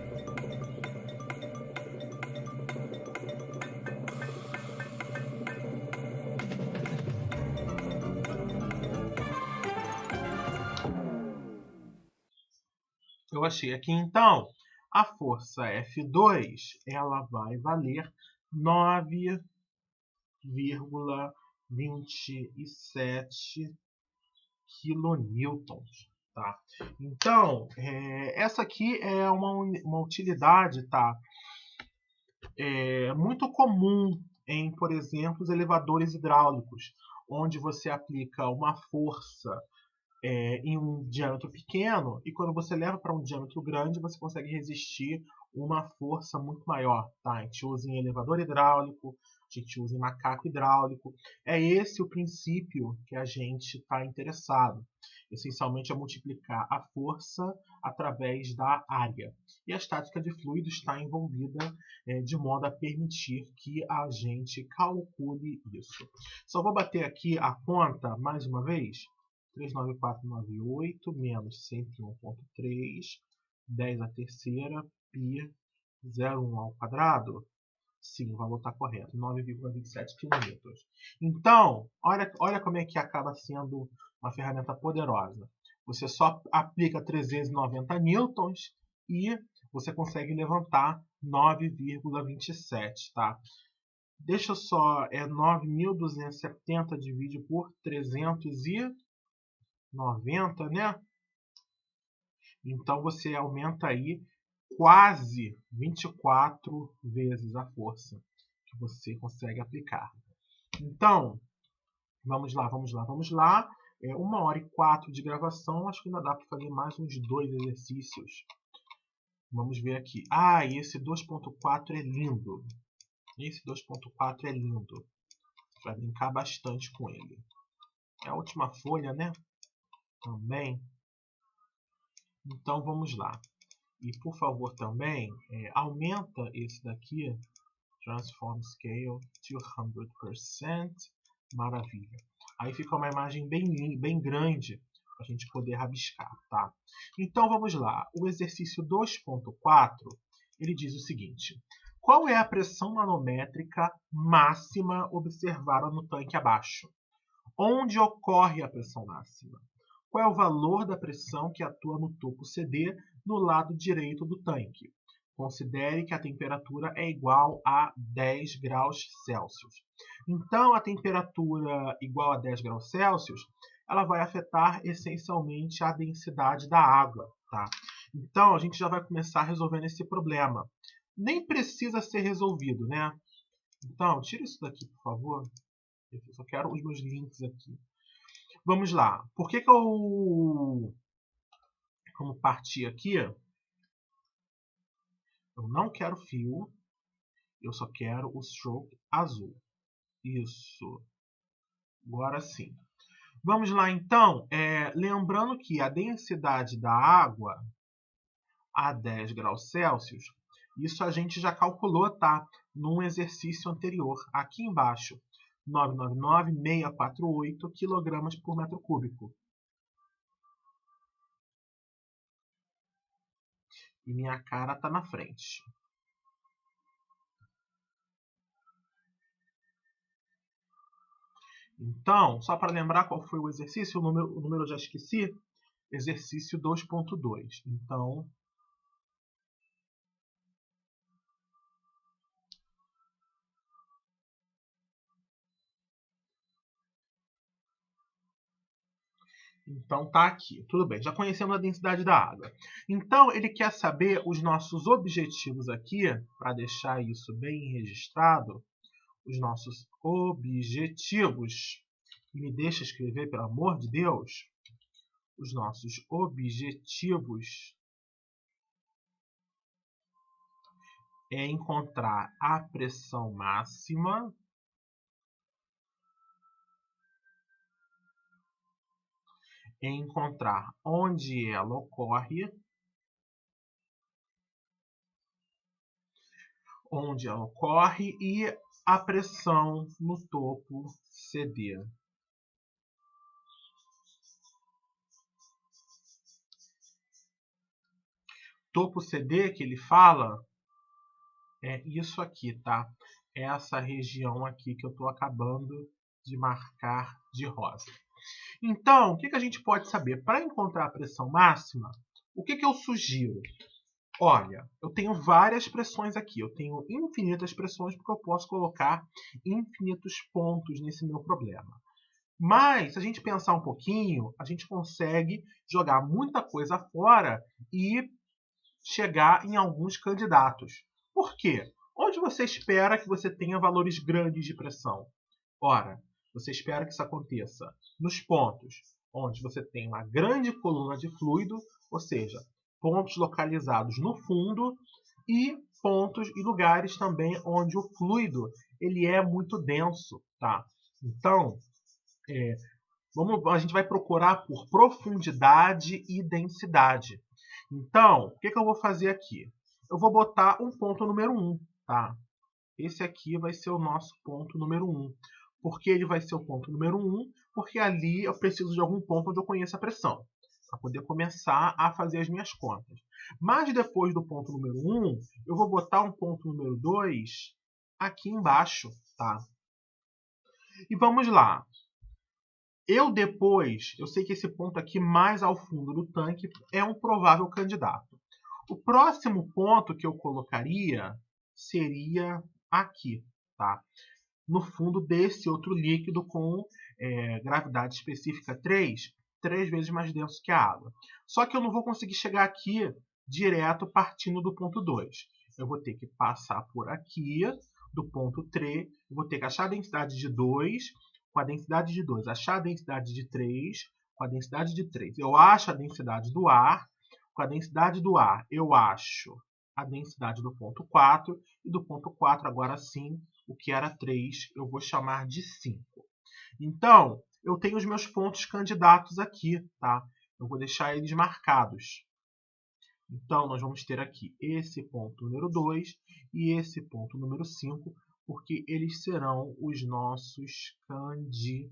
Eu achei aqui, então, a força F2 ela vai valer 9,27 quilonewtons. Tá? Então, essa aqui é uma utilidade, tá? Muito comum em, por exemplo, os elevadores hidráulicos, onde você aplica uma força em um diâmetro pequeno, e quando você leva para um diâmetro grande, você consegue resistir uma força muito maior. Tá? A gente usa em elevador hidráulico, a gente usa em macaco hidráulico. É esse o princípio que a gente está interessado. Essencialmente é multiplicar a força através da área. E a estática de fluidos está envolvida de modo a permitir que a gente calcule isso. Só vou bater aqui a conta mais uma vez. 39498 menos 101,3, 10 à terceira, π, 0,1 ao quadrado. Sim, o valor está correto, 9,27 km. Então, olha como é que acaba sendo uma ferramenta poderosa. Você só aplica 390 newtons e você consegue levantar 9,27, tá? Deixa eu só, 9.270 divide por 390, né? Então você aumenta aí quase 24 vezes a força que você consegue aplicar. Então, vamos lá. 1h04 de gravação, acho que ainda dá para fazer mais uns 2 exercícios. Vamos ver aqui. E esse 2.4 é lindo. Vai brincar bastante com ele. É a última folha, né? Também. Então, vamos lá. E, por favor, também, aumenta esse daqui. Transform Scale 200%. Maravilha. Aí fica uma imagem bem grande para a gente poder rabiscar, tá? Então vamos lá. O exercício 2.4, ele diz o seguinte: qual é a pressão manométrica máxima observada no tanque abaixo? Onde ocorre a pressão máxima? Qual é o valor da pressão que atua no topo CD no lado direito do tanque? Considere que a temperatura é igual a 10 graus Celsius. Então, a temperatura igual a 10 graus Celsius, ela vai afetar essencialmente a densidade da água, tá? Então, a gente já vai começar resolvendo esse problema. Nem precisa ser resolvido, né? Então, tira isso daqui, por favor. Eu só quero os meus links aqui. Vamos lá. Por que eu... Vamos partir aqui. Eu não quero fio. Eu só quero o stroke azul. Isso. Agora sim. Vamos lá, então. Lembrando que a densidade da água a 10 graus Celsius, isso a gente já calculou, tá? Num exercício anterior. Aqui embaixo. 999,648 kg por metro cúbico. E minha cara está na frente. Então, só para lembrar qual foi o exercício, o número eu já esqueci. Exercício 2.2. Então, tá aqui. Tudo bem, já conhecemos a densidade da água. Então, ele quer saber os nossos objetivos aqui, para deixar isso bem registrado. Os nossos objetivos. Me deixa escrever, pelo amor de Deus. Os nossos objetivos é encontrar a pressão máxima é encontrar onde ela ocorre, e a pressão no topo CD. Topo CD que ele fala é isso aqui, tá? Essa região aqui que eu estou acabando de marcar de rosa. Então, o que a gente pode saber? Para encontrar a pressão máxima, o que eu sugiro? Olha, eu tenho várias pressões aqui. Eu tenho infinitas pressões porque eu posso colocar infinitos pontos nesse meu problema. Mas, se a gente pensar um pouquinho, a gente consegue jogar muita coisa fora e chegar em alguns candidatos. Por quê? Onde você espera que você tenha valores grandes de pressão? Ora, você espera que isso aconteça nos pontos onde você tem uma grande coluna de fluido, ou seja, pontos localizados no fundo, e pontos e lugares também onde o fluido ele é muito denso, tá? Então, a gente vai procurar por profundidade e densidade. Então, o que eu vou fazer aqui? Eu vou botar um ponto número 1, tá? Esse aqui vai ser o nosso ponto número 1. Por que ele vai ser o ponto número 1? Porque ali eu preciso de algum ponto onde eu conheça a pressão, para poder começar a fazer as minhas contas. Mas depois do ponto número 1, eu vou botar um ponto número 2 aqui embaixo, tá? E vamos lá. Eu sei que esse ponto aqui mais ao fundo do tanque é um provável candidato. O próximo ponto que eu colocaria seria aqui, tá? No fundo desse outro líquido com gravidade específica 3 vezes mais denso que a água. Só que eu não vou conseguir chegar aqui direto partindo do ponto 2. Eu vou ter que passar por aqui, do ponto 3, eu vou ter que achar a densidade de 2, com a densidade de 2, achar a densidade de 3, com a densidade de 3. Eu acho a densidade do ar, com a densidade do ar eu acho a densidade do ponto 4, e do ponto 4 agora sim, o que era 3, eu vou chamar de 5. Então, eu tenho os meus pontos candidatos aqui, tá? Eu vou deixar eles marcados. Então, nós vamos ter aqui esse ponto número 2 e esse ponto número 5, porque eles serão os nossos candidatos.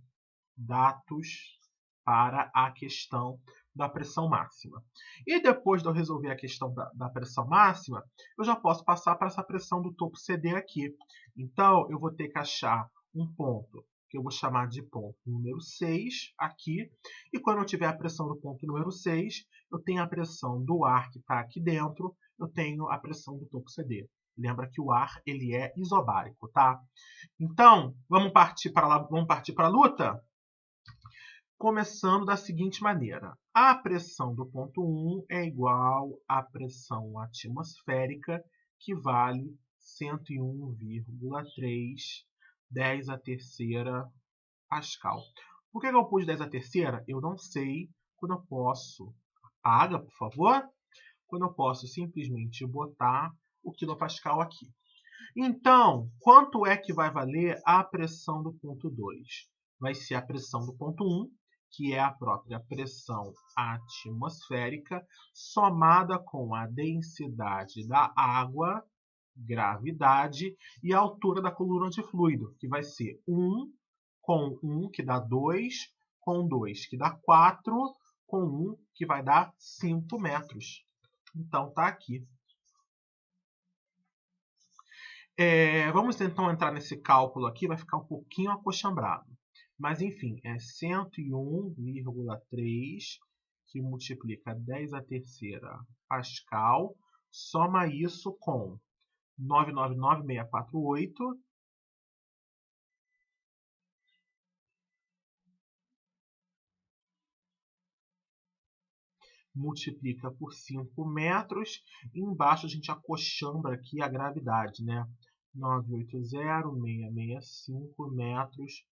dados para a questão da pressão máxima. E depois de eu resolver a questão da pressão máxima, eu já posso passar para essa pressão do topo CD aqui. Então, eu vou ter que achar um ponto que eu vou chamar de ponto número 6 aqui. E quando eu tiver a pressão do ponto número 6, eu tenho a pressão do ar que está aqui dentro, eu tenho a pressão do topo CD. Lembra que o ar ele é isobárico, tá? Então, vamos partir para a luta? Começando da seguinte maneira. A pressão do ponto 1 é igual à pressão atmosférica, que vale 101,3 10 a terceira Pascal. Por que eu pus 10 a terceira? Eu não sei. Quando eu posso... Apaga, por favor. Quando eu posso simplesmente botar o quilopascal aqui. Então, quanto é que vai valer a pressão do ponto 2? Vai ser a pressão do ponto 1, que é a própria pressão atmosférica, somada com a densidade da água, gravidade, e a altura da coluna de fluido, que vai ser 1 com 1, que dá 2, com 2, que dá 4, com 1, que vai dar 5 metros. Então, está aqui. Vamos então entrar nesse cálculo aqui, vai ficar um pouquinho acochambrado. Mas, enfim, é 101,3 que multiplica 10 a terceira Pascal. Soma isso com 999648. Multiplica por 5 metros. E embaixo a gente acochambra aqui a gravidade, né? 980,665 metros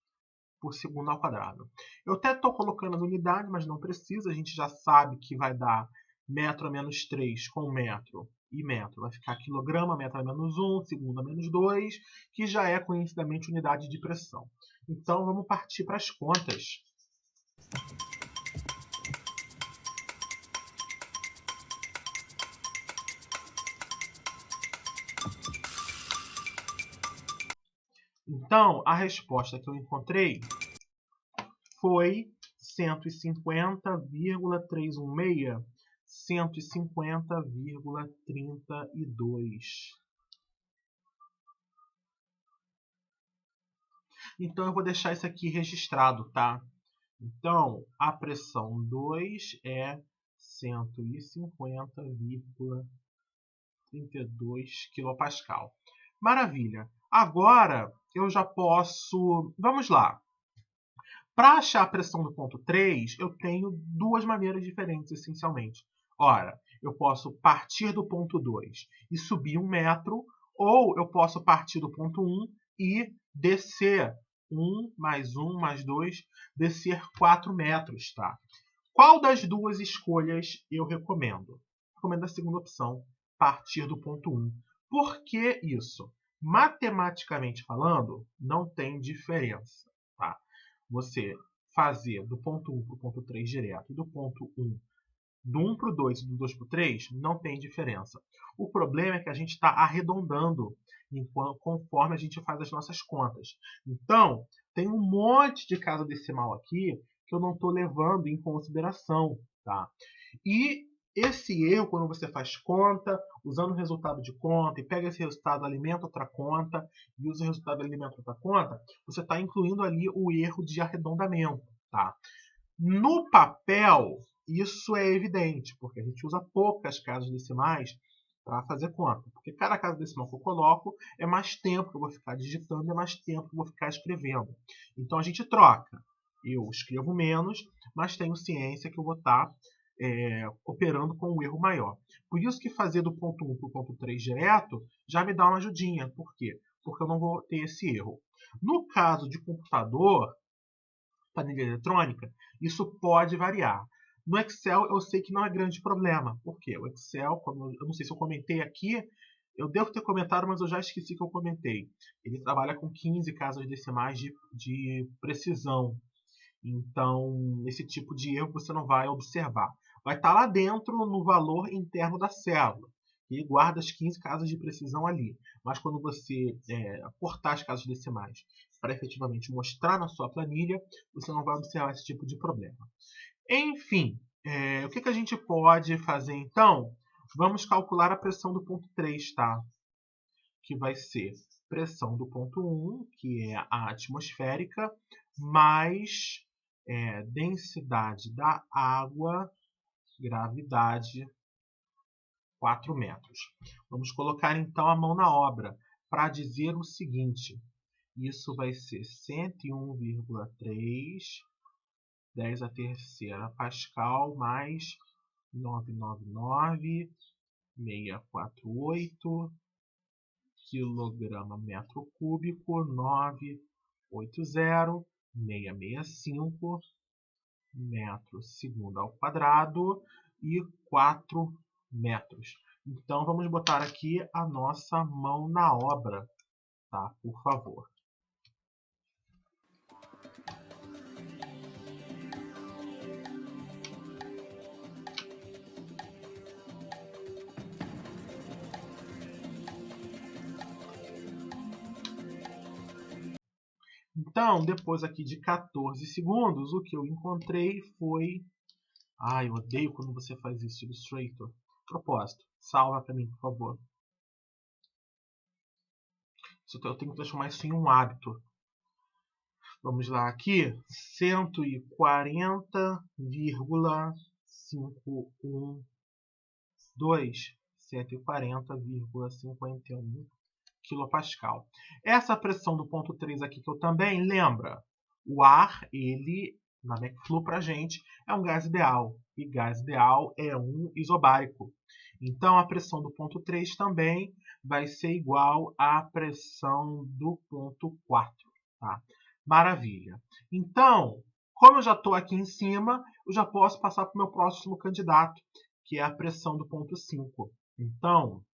por segundo ao quadrado. Eu até estou colocando as unidades, mas não precisa. A gente já sabe que vai dar metro a menos 3 com metro e metro. Vai ficar quilograma, metro a menos 1, segundo a menos 2, que já é conhecidamente unidade de pressão. Então, vamos partir para as contas. Então, a resposta que eu encontrei foi 150,316, 150,32. Então, eu vou deixar isso aqui registrado, tá? Então, a pressão 2 é 150,32 kPa. Maravilha! Agora, eu já posso... Vamos lá. Para achar a pressão do ponto 3, eu tenho duas maneiras diferentes, essencialmente. Ora, eu posso partir do ponto 2 e subir 1 metro, ou eu posso partir do ponto 1 e descer 1 mais 1 mais 2, descer 4 metros. Tá? Qual das duas escolhas eu recomendo? Recomendo a segunda opção, partir do ponto 1. Por que isso? Matematicamente falando, não tem diferença. Tá? Você fazer do ponto 1 para o ponto 3 direto e do ponto 1, do 1 para o 2 e do 2 para o 3, não tem diferença. O problema é que a gente está arredondando conforme a gente faz as nossas contas. Então, tem um monte de casa decimal aqui que eu não estou levando em consideração. Tá? E esse erro, quando você faz conta, usando o resultado de conta, e pega esse resultado, alimenta outra conta, e usa o resultado, alimenta outra conta, você está incluindo ali o erro de arredondamento. Tá? No papel, isso é evidente, porque a gente usa poucas casas decimais para fazer conta. Porque cada casa decimal que eu coloco é mais tempo que eu vou ficar digitando, é mais tempo que eu vou ficar escrevendo. Então a gente troca. Eu escrevo menos, mas tenho ciência que eu vou estar operando com um erro maior. Por isso que fazer do ponto 1 para o ponto 3 direto já me dá uma ajudinha. Por quê? Porque eu não vou ter esse erro. No caso de computador, planilha eletrônica, isso pode variar. No Excel eu sei que não é grande problema. Por quê? O Excel, eu não sei se eu comentei aqui, eu devo ter comentado, mas eu já esqueci que eu comentei. Ele trabalha com 15 casas decimais de precisão. Então, esse tipo de erro você não vai observar. Vai estar lá dentro no valor interno da célula. Ele guarda as 15 casas de precisão ali. Mas quando você cortar as casas decimais para efetivamente mostrar na sua planilha, você não vai observar esse tipo de problema. Enfim, o que a gente pode fazer então? Vamos calcular a pressão do ponto 3, tá? Que vai ser pressão do ponto 1, que é a atmosférica, mais densidade da água, gravidade, 4 metros. Vamos colocar então a mão na obra para dizer o seguinte: isso vai ser 101,3 10 a terceira Pascal mais 999,648 quilograma metro cúbico, 980,665 metro segundo ao quadrado e 4 metros. Então, vamos botar aqui a nossa mão na obra, tá? Por favor. Então, depois aqui de 14 segundos, o que eu encontrei foi... Ai, eu odeio quando você faz isso, Illustrator. Propósito, salva para mim, por favor. Eu tenho que transformar isso em um hábito. Vamos lá aqui. 140,512. 140,51 quilopascal. Essa pressão do ponto 3 aqui que eu também, lembra, o ar, ele, na McFlu pra gente, é um gás ideal. E gás ideal é um isobárico. Então, a pressão do ponto 3 também vai ser igual à pressão do ponto 4. Tá? Maravilha. Então, como eu já estou aqui em cima, eu já posso passar para o meu próximo candidato, que é a pressão do ponto 5. Então,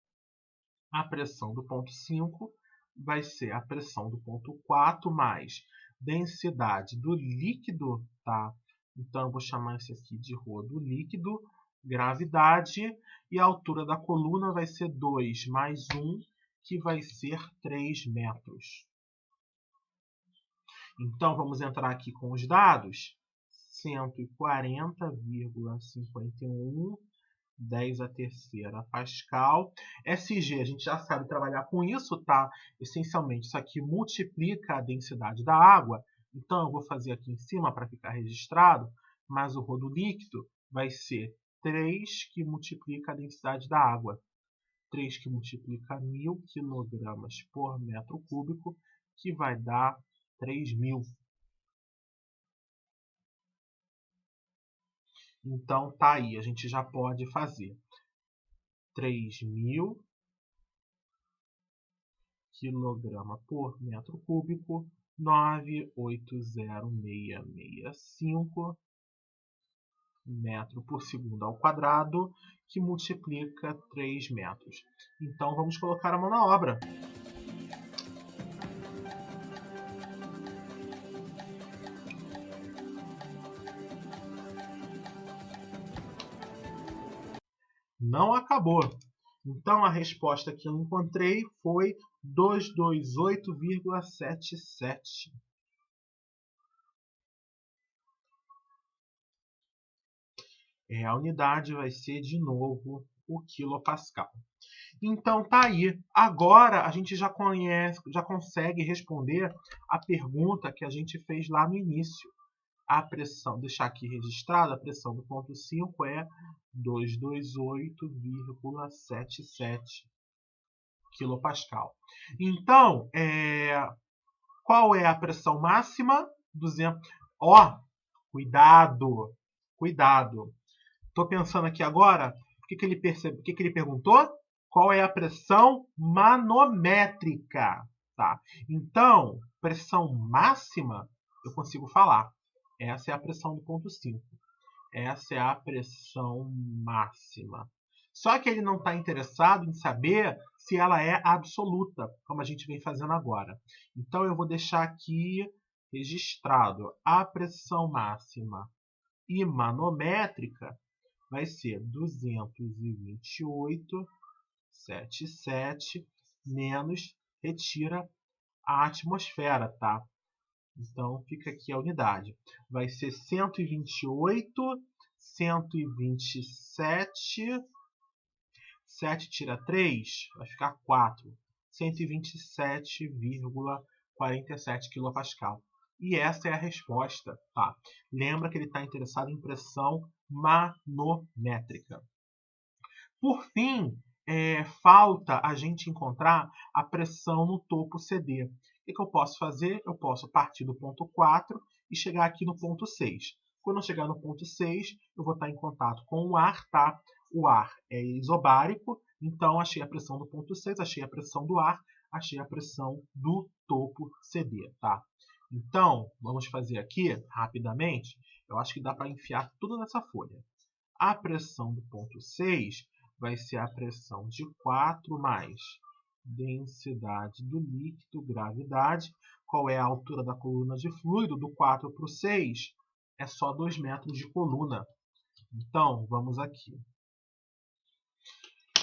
a pressão do ponto 5 vai ser a pressão do ponto 4 mais densidade do líquido, tá? Então, eu vou chamar isso aqui de ρ do líquido, gravidade, e a altura da coluna vai ser 2 mais 1, que vai ser 3 metros. Então, vamos entrar aqui com os dados. 140,51 10 a terceira Pascal. SG, a gente já sabe trabalhar com isso, tá? Essencialmente, isso aqui multiplica a densidade da água. Então, eu vou fazer aqui em cima para ficar registrado, mas o ρ do líquido vai ser 3 que multiplica a densidade da água. 3 que multiplica 1.000 kg por metro cúbico, que vai dar 3.000. Então, tá aí, a gente já pode fazer 3.000 kg por metro cúbico, 980,665 metro por segundo ao quadrado, que multiplica 3 metros. Então, vamos colocar a mão na obra. Não acabou. Então, a resposta que eu encontrei foi 228,77. A unidade vai ser, de novo, o quilopascal. Então, tá aí. Agora, a gente já consegue responder a pergunta que a gente fez lá no início. A pressão, deixar aqui registrado, a pressão do ponto 5 é 228,77 quilopascal. Então, qual é a pressão máxima? 200. Ó, cuidado, cuidado. Estou pensando aqui agora, o que ele perguntou? Qual é a pressão manométrica? Tá? Então, pressão máxima, eu consigo falar. Essa é a pressão do ponto 5. Essa é a pressão máxima. Só que ele não está interessado em saber se ela é absoluta, como a gente vem fazendo agora. Então, eu vou deixar aqui registrado a pressão máxima e manométrica vai ser 228,77 menos, retira a atmosfera, tá? Então, fica aqui a unidade. Vai ser 128, 127, 7 tira 3, vai ficar 4. 127,47 kPa. E essa é a resposta. Tá? Lembra que ele está interessado em pressão manométrica. Por fim, falta a gente encontrar a pressão no topo CD. O que eu posso fazer? Eu posso partir do ponto 4 e chegar aqui no ponto 6. Quando eu chegar no ponto 6, eu vou estar em contato com o ar, tá? O ar é isobárico, então achei a pressão do ponto 6, achei a pressão do ar, achei a pressão do topo CD, tá? Então, vamos fazer aqui, rapidamente, eu acho que dá para enfiar tudo nessa folha. A pressão do ponto 6 vai ser a pressão de 4 mais densidade do líquido, gravidade. Qual é a altura da coluna de fluido? Do 4 para o 6 é só 2 metros de coluna. Então, vamos aqui.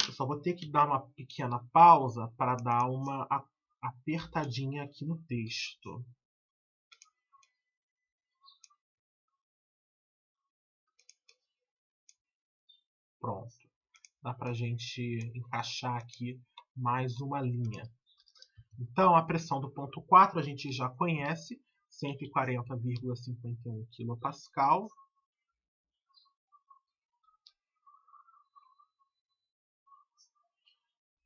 Eu só vou ter que dar uma pequena pausa para dar uma apertadinha aqui no texto. Pronto. Dá para a gente encaixar aqui mais uma linha. Então, a pressão do ponto 4 a gente já conhece, 140,51 kPa.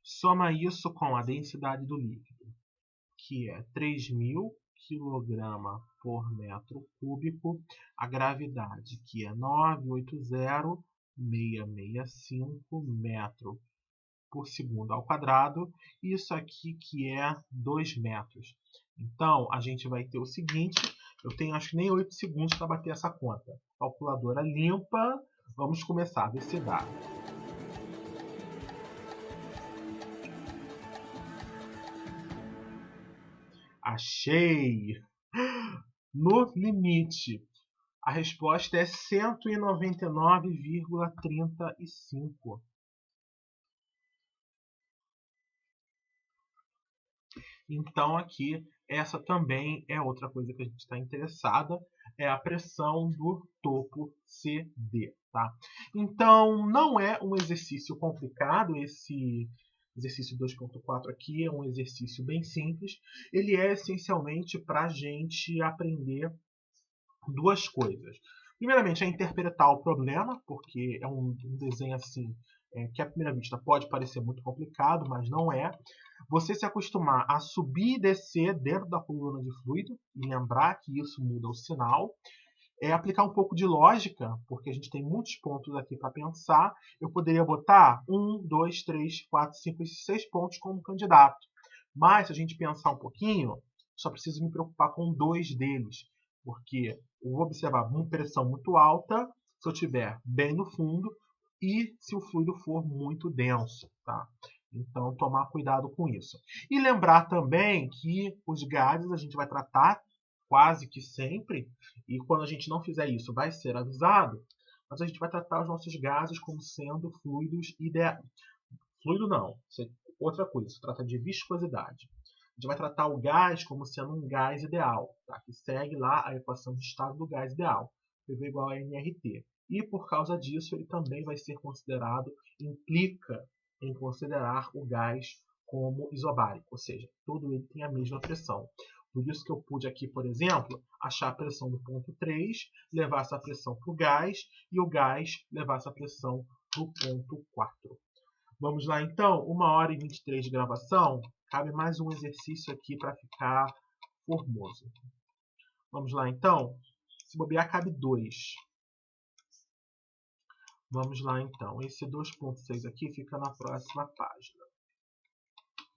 Soma isso com a densidade do líquido, que é 3.000 kg por metro cúbico, a gravidade, que é 980,665 metros por segundo ao quadrado, isso aqui que é 2 metros. Então, a gente vai ter o seguinte, eu tenho acho que nem 8 segundos para bater essa conta. Calculadora limpa, vamos começar a ver se dá. Achei! No limite, a resposta é 199,35. Então, aqui, essa também é outra coisa que a gente está interessada, é a pressão do topo CD. Tá? Então, não é um exercício complicado, esse exercício 2.4 aqui é um exercício bem simples. Ele é essencialmente para a gente aprender duas coisas. Primeiramente, é interpretar o problema, porque é um desenho assim que à primeira vista pode parecer muito complicado, mas não é. Você se acostumar a subir e descer dentro da coluna de fluido e lembrar que isso muda o sinal. Aplicar um pouco de lógica, porque a gente tem muitos pontos aqui para pensar. Eu poderia botar 1, 2, 3, 4, 5 e 6 pontos como candidato. Mas, se a gente pensar um pouquinho, só preciso me preocupar com 2 deles. Porque eu vou observar uma pressão muito alta, se eu estiver bem no fundo, e se o fluido for muito denso. Tá? Então, tomar cuidado com isso. E lembrar também que os gases a gente vai tratar quase que sempre, e quando a gente não fizer isso vai ser avisado, mas a gente vai tratar os nossos gases como sendo fluidos ideais. Fluido não, isso é outra coisa, se trata de viscosidade. A gente vai tratar o gás como sendo um gás ideal, tá? Que segue lá a equação de estado do gás ideal, PV igual a nRT. E por causa disso ele também vai ser considerado, implica em considerar o gás como isobárico, ou seja, todo ele tem a mesma pressão. Por isso que eu pude aqui, por exemplo, achar a pressão do ponto 3, levar essa pressão para o gás, e o gás levar essa pressão para o ponto 4. Vamos lá então, 1h23 de gravação, cabe mais um exercício aqui para ficar formoso. Vamos lá então, se bobear cabe 2. Vamos lá então, esse 2.6 aqui fica na próxima página.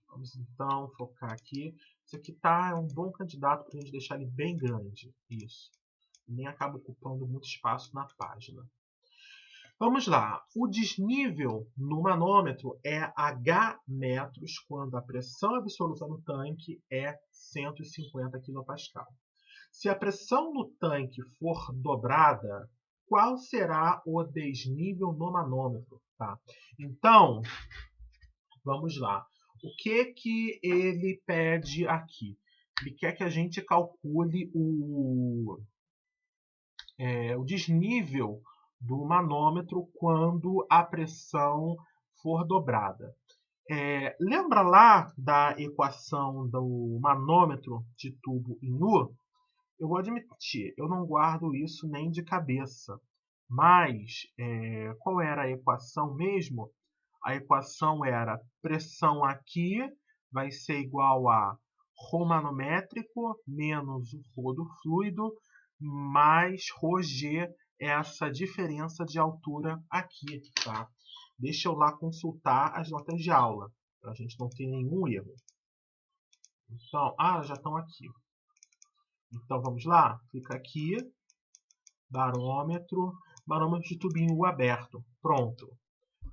Vamos então focar aqui. Esse aqui é um bom candidato para a gente deixar ele bem grande. Isso. Nem acaba ocupando muito espaço na página. Vamos lá. O desnível no manômetro é H metros quando a pressão absoluta no tanque é 150 kPa. Se a pressão no tanque for dobrada, qual será o desnível no manômetro? Tá? Então, vamos lá. O que ele pede aqui? Ele quer que a gente calcule o desnível do manômetro quando a pressão for dobrada. Lembra lá da equação do manômetro de tubo em U? Eu vou admitir, eu não guardo isso nem de cabeça. Mas qual era a equação mesmo? A equação era pressão aqui vai ser igual a ρ manométrico menos o ρ do fluido mais ρg, essa diferença de altura aqui, tá? Deixa eu lá consultar as notas de aula, para a gente não ter nenhum erro. Então, já estão aqui. Então, vamos lá? Clica aqui, barômetro de tubinho aberto. Pronto.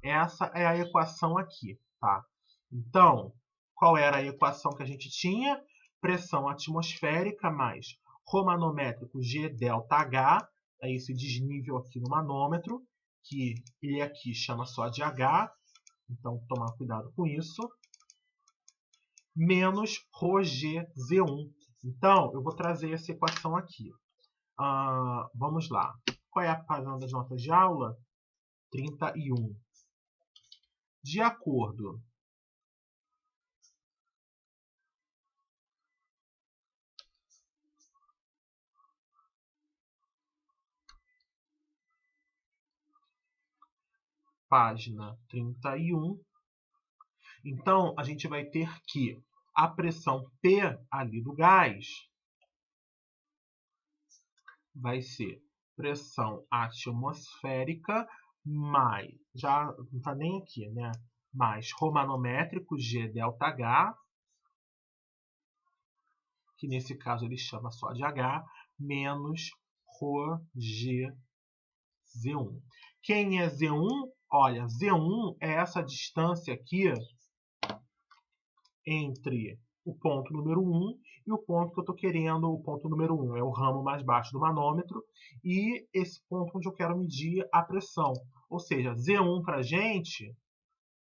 Essa é a equação aqui, tá? Então, qual era a equação que a gente tinha? Pressão atmosférica mais ρ manométrico G delta H, é esse desnível aqui no manômetro, que ele aqui chama só de H, então tomar cuidado com isso, menos ρg Z1. Então, eu vou trazer essa equação aqui. Vamos lá. Qual é a página das notas de aula? 31. De acordo página 31. Então, a gente vai ter que a pressão P ali do gás vai ser pressão atmosférica mais, já não está nem aqui, né? Mais ρ manométrico G delta H, que nesse caso ele chama só de H, menos ρg Z1. Quem é Z1? Olha, Z1 é essa distância aqui entre o ponto número 1 e o ponto que eu estou querendo. O ponto número 1 é o ramo mais baixo do manômetro e esse ponto onde eu quero medir a pressão. Ou seja, Z1 para a gente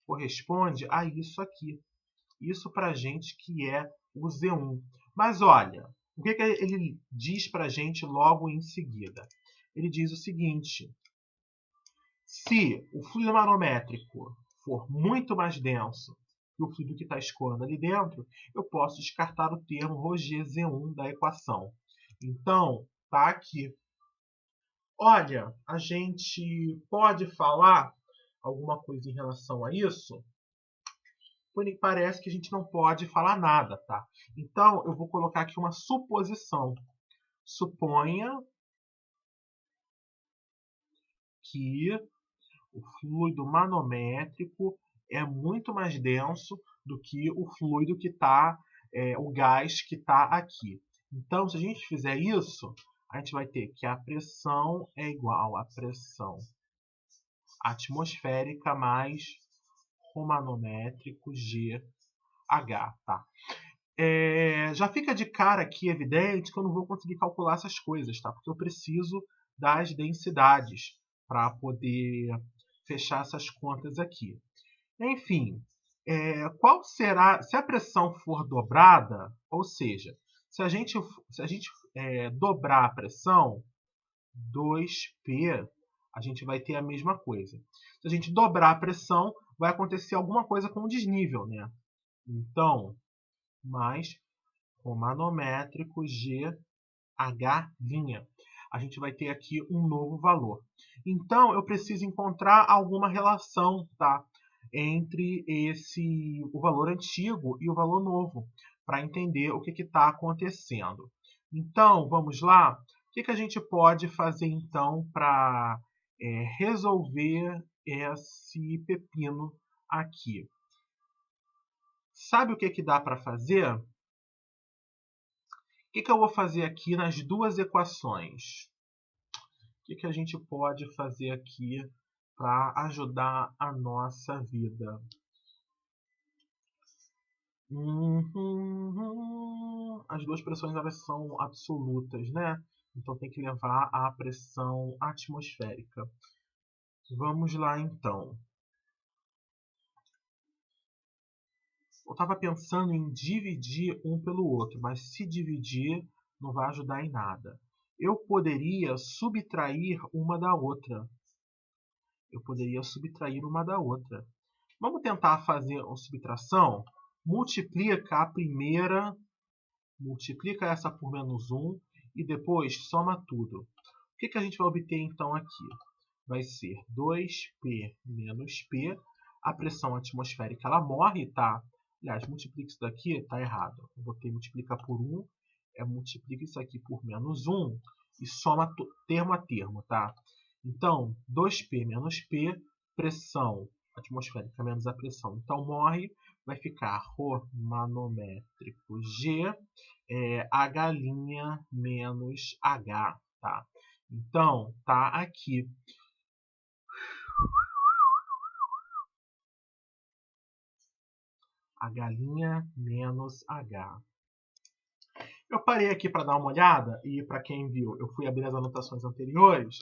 corresponde a isso aqui. Isso para a gente que é o Z1. Mas olha, o que ele diz para a gente logo em seguida? Ele diz o seguinte: se o fluido manométrico for muito mais denso que o fluido que está escoando ali dentro, eu posso descartar o termo ρgZ1 da equação. Então, está aqui. Olha, a gente pode falar alguma coisa em relação a isso? Porém, parece que a gente não pode falar nada, tá? Então, eu vou colocar aqui uma suposição. Suponha que o fluido manométrico é muito mais denso do que o fluido que está, o gás que está aqui. Então, se a gente fizer isso, a gente vai ter que a pressão é igual à pressão atmosférica mais ρ manométrico GH, tá? Já fica de cara aqui evidente que eu não vou conseguir calcular essas coisas, tá? Porque eu preciso das densidades para poder fechar essas contas aqui. Enfim, qual será, se a pressão for dobrada, ou seja, se a gente dobrar a pressão, 2P, a gente vai ter a mesma coisa. Se a gente dobrar a pressão, vai acontecer alguma coisa com o desnível, né? Então, mais o manométrico GH'. A gente vai ter aqui um novo valor. Então, eu preciso encontrar alguma relação, tá? Entre o valor antigo e o valor novo, para entender o que está acontecendo. Então, vamos lá? O que a gente pode fazer, então, para resolver esse pepino aqui? Sabe o que dá para fazer? O que eu vou fazer aqui nas duas equações? O que a gente pode fazer aqui para ajudar a nossa vida? As duas pressões elas são absolutas, né? Então tem que levar a pressão atmosférica. Vamos lá então. eu estava pensando em dividir um pelo outro, mas se dividir não vai ajudar em nada. Eu poderia subtrair uma da outra. Vamos tentar fazer uma subtração? Multiplica a primeira, multiplica essa por menos 1 e depois soma tudo. O que a gente vai obter então aqui? Vai ser 2P menos P. A pressão atmosférica ela morre, tá? Aliás, multiplica isso daqui, está errado. Eu botei multiplica por 1, multiplica isso aqui por menos 1 e soma termo a termo, tá? Então, 2P menos P, pressão atmosférica menos a pressão. Então, morre, vai ficar Rho manométrico G, H' menos H, tá? Então, tá aqui. H' menos H. Eu parei aqui para dar uma olhada e para quem viu, eu fui abrir as anotações anteriores.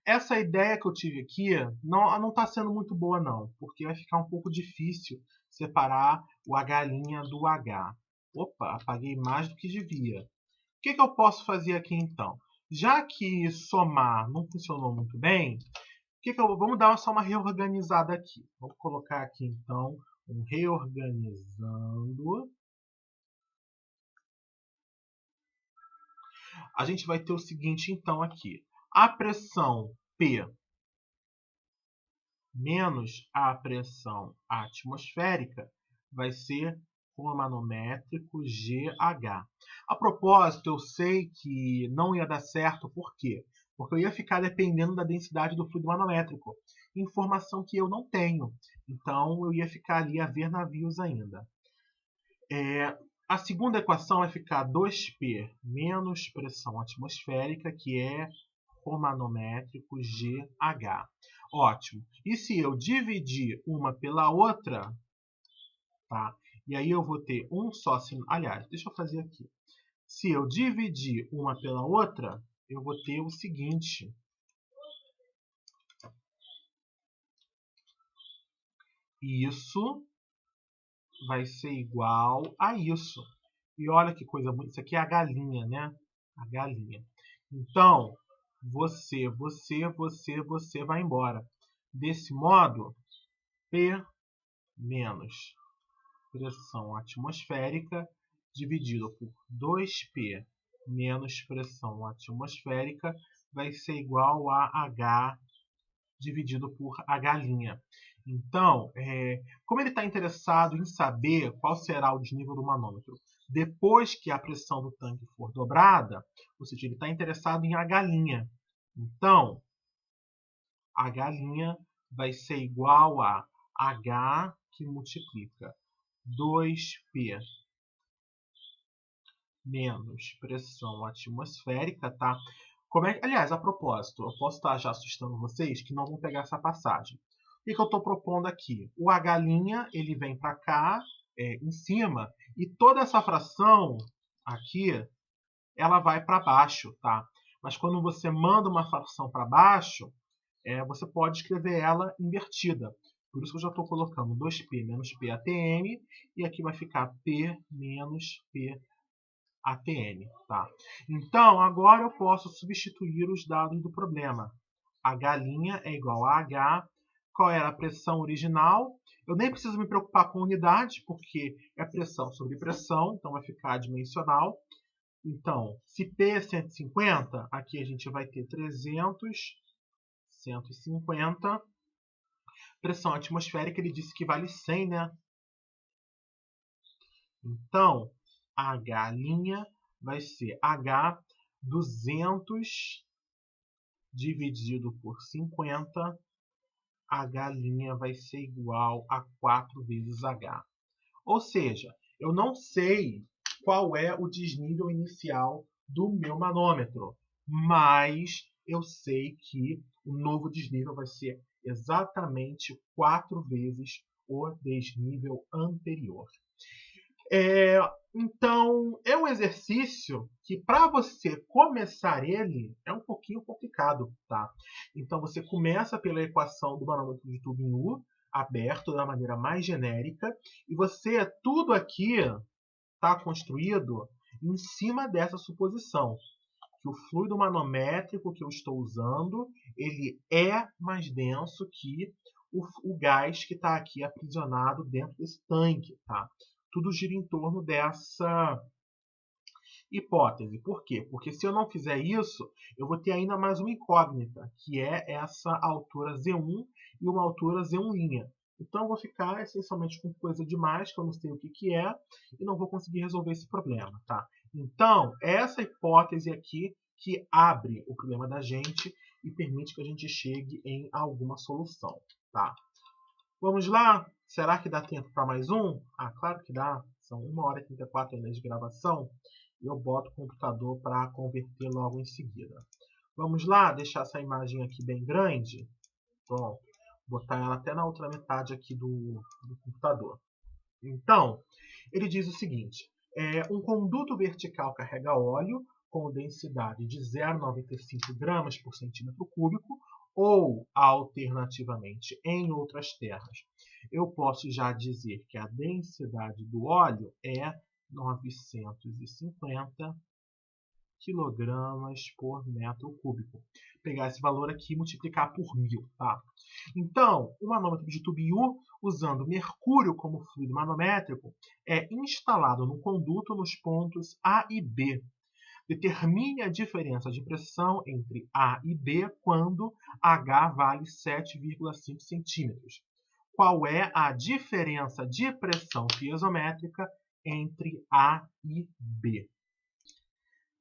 Essa ideia que eu tive aqui não está sendo muito boa não, porque vai ficar um pouco difícil separar o H' do H. Opa, apaguei mais do que devia. O que eu posso fazer aqui então? Já que somar não funcionou muito bem, vamos dar só uma reorganizada aqui. Vamos colocar aqui então um reorganizando. A gente vai ter o seguinte então aqui. A pressão P menos a pressão atmosférica vai ser Rho manométrico GH. A propósito, eu sei que não ia dar certo, por quê? Porque eu ia ficar dependendo da densidade do fluido manométrico, informação que eu não tenho. Então, eu ia ficar ali a ver navios ainda. A segunda equação vai ficar 2P menos pressão atmosférica, que é Rho manométrico GH. Ótimo. E se eu dividir uma pela outra, tá? E aí eu vou ter um só sinal. Aliás, deixa eu fazer aqui. Se eu dividir uma pela outra, eu vou ter o seguinte. Isso vai ser igual a isso. E olha que coisa bonita. Isso aqui é a galinha, né? A galinha. Então, você vai embora. Desse modo, P menos pressão atmosférica dividido por 2P menos pressão atmosférica vai ser igual a H dividido por H'. Então, como ele está interessado em saber qual será o desnível do manômetro depois que a pressão do tanque for dobrada, ou seja, ele está interessado em H'. Então, H' vai ser igual a H que multiplica 2P menos pressão atmosférica, tá? Aliás, a propósito, eu posso estar já assustando vocês que não vão pegar essa passagem. O que eu estou propondo aqui? O H' ele vem para cá, em cima, e toda essa fração aqui, ela vai para baixo, tá? Mas quando você manda uma fração para baixo, você pode escrever ela invertida. Por isso que eu já estou colocando 2P menos P ATM, e aqui vai ficar P menos P ATM. Tá? Então, agora eu posso substituir os dados do problema. H' é igual a H. Qual era a pressão original? Eu nem preciso me preocupar com unidade, porque é pressão sobre pressão, então vai ficar dimensional. Então, se P é 150, aqui a gente vai ter 300, 150. Pressão atmosférica, ele disse que vale 100, né? Então, H' vai ser H 200 dividido por 50. H' vai ser igual a 4 vezes H. Ou seja, eu não sei qual é o desnível inicial do meu manômetro, mas eu sei que o novo desnível vai ser exatamente 4 vezes o desnível anterior. Então, é um exercício que, para você começar ele, é um pouquinho complicado, tá? Então, você começa pela equação do manômetro de tubo em U, aberto da maneira mais genérica, e tudo aqui está construído em cima dessa suposição, que o fluido manométrico que eu estou usando, ele é mais denso que o gás que está aqui aprisionado dentro desse tanque. Tá? Tudo gira em torno dessa hipótese. Por quê? Porque se eu não fizer isso, eu vou ter ainda mais uma incógnita, que é essa altura Z1 e uma altura Z1'. Então eu vou ficar essencialmente com coisa demais, que eu não sei o que é, e não vou conseguir resolver esse problema. Tá? Então, essa hipótese aqui que abre o problema da gente e permite que a gente chegue em alguma solução. Tá? Vamos lá? Será que dá tempo para mais um? Ah, claro que dá. São 1h34 ainda de gravação. E eu boto o computador para converter logo em seguida. Vamos lá? Deixar essa imagem aqui bem grande. Pronto. Botar ela até na outra metade aqui do computador. Então, ele diz o seguinte. Um conduto vertical carrega óleo com densidade de 0,95 gramas por centímetro cúbico, ou, alternativamente, em outras terras, eu posso já dizer que a densidade do óleo é 950 kg por metro cúbico. Pegar esse valor aqui e multiplicar por 1000. Tá? Então, o manômetro de tubo, usando mercúrio como fluido manométrico, é instalado no conduto nos pontos A e B. Determine a diferença de pressão entre A e B quando H vale 7,5 centímetros. Qual é a diferença de pressão piezométrica entre A e B?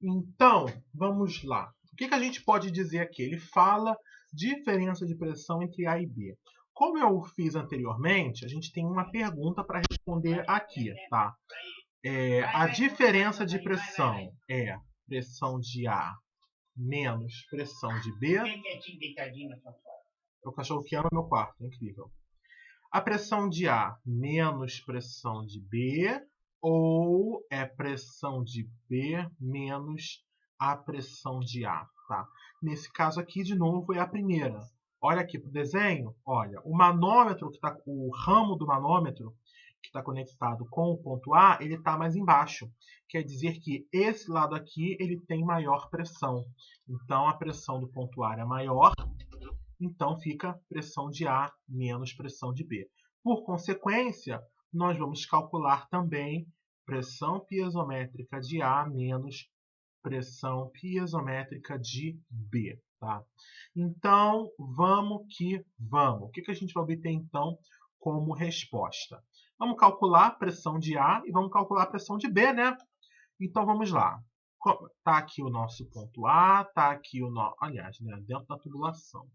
Então, vamos lá. O que a gente pode dizer aqui? Ele fala diferença de pressão entre A e B. Como eu fiz anteriormente, a gente tem uma pergunta para responder aqui. Tá? A diferença de pressão é pressão de A menos pressão de B. É o cachorro que ama meu quarto, é incrível. A pressão de A menos pressão de B, ou é pressão de B menos a pressão de A. Tá? Nesse caso aqui, de novo, é a primeira. Olha aqui para o desenho. Olha, o manômetro, o ramo do manômetro que está conectado com o ponto A, ele está mais embaixo. Quer dizer que esse lado aqui ele tem maior pressão. Então, a pressão do ponto A é maior. Então, fica pressão de A menos pressão de B. Por consequência, nós vamos calcular também pressão piezométrica de A menos pressão piezométrica de B. Tá? Então, vamos que vamos. O que a gente vai obter, então, como resposta? Vamos calcular a pressão de A e vamos calcular a pressão de B, né? Então, vamos lá. Está aqui o nosso ponto A, está aqui o nosso... Aliás, né, dentro da tubulação.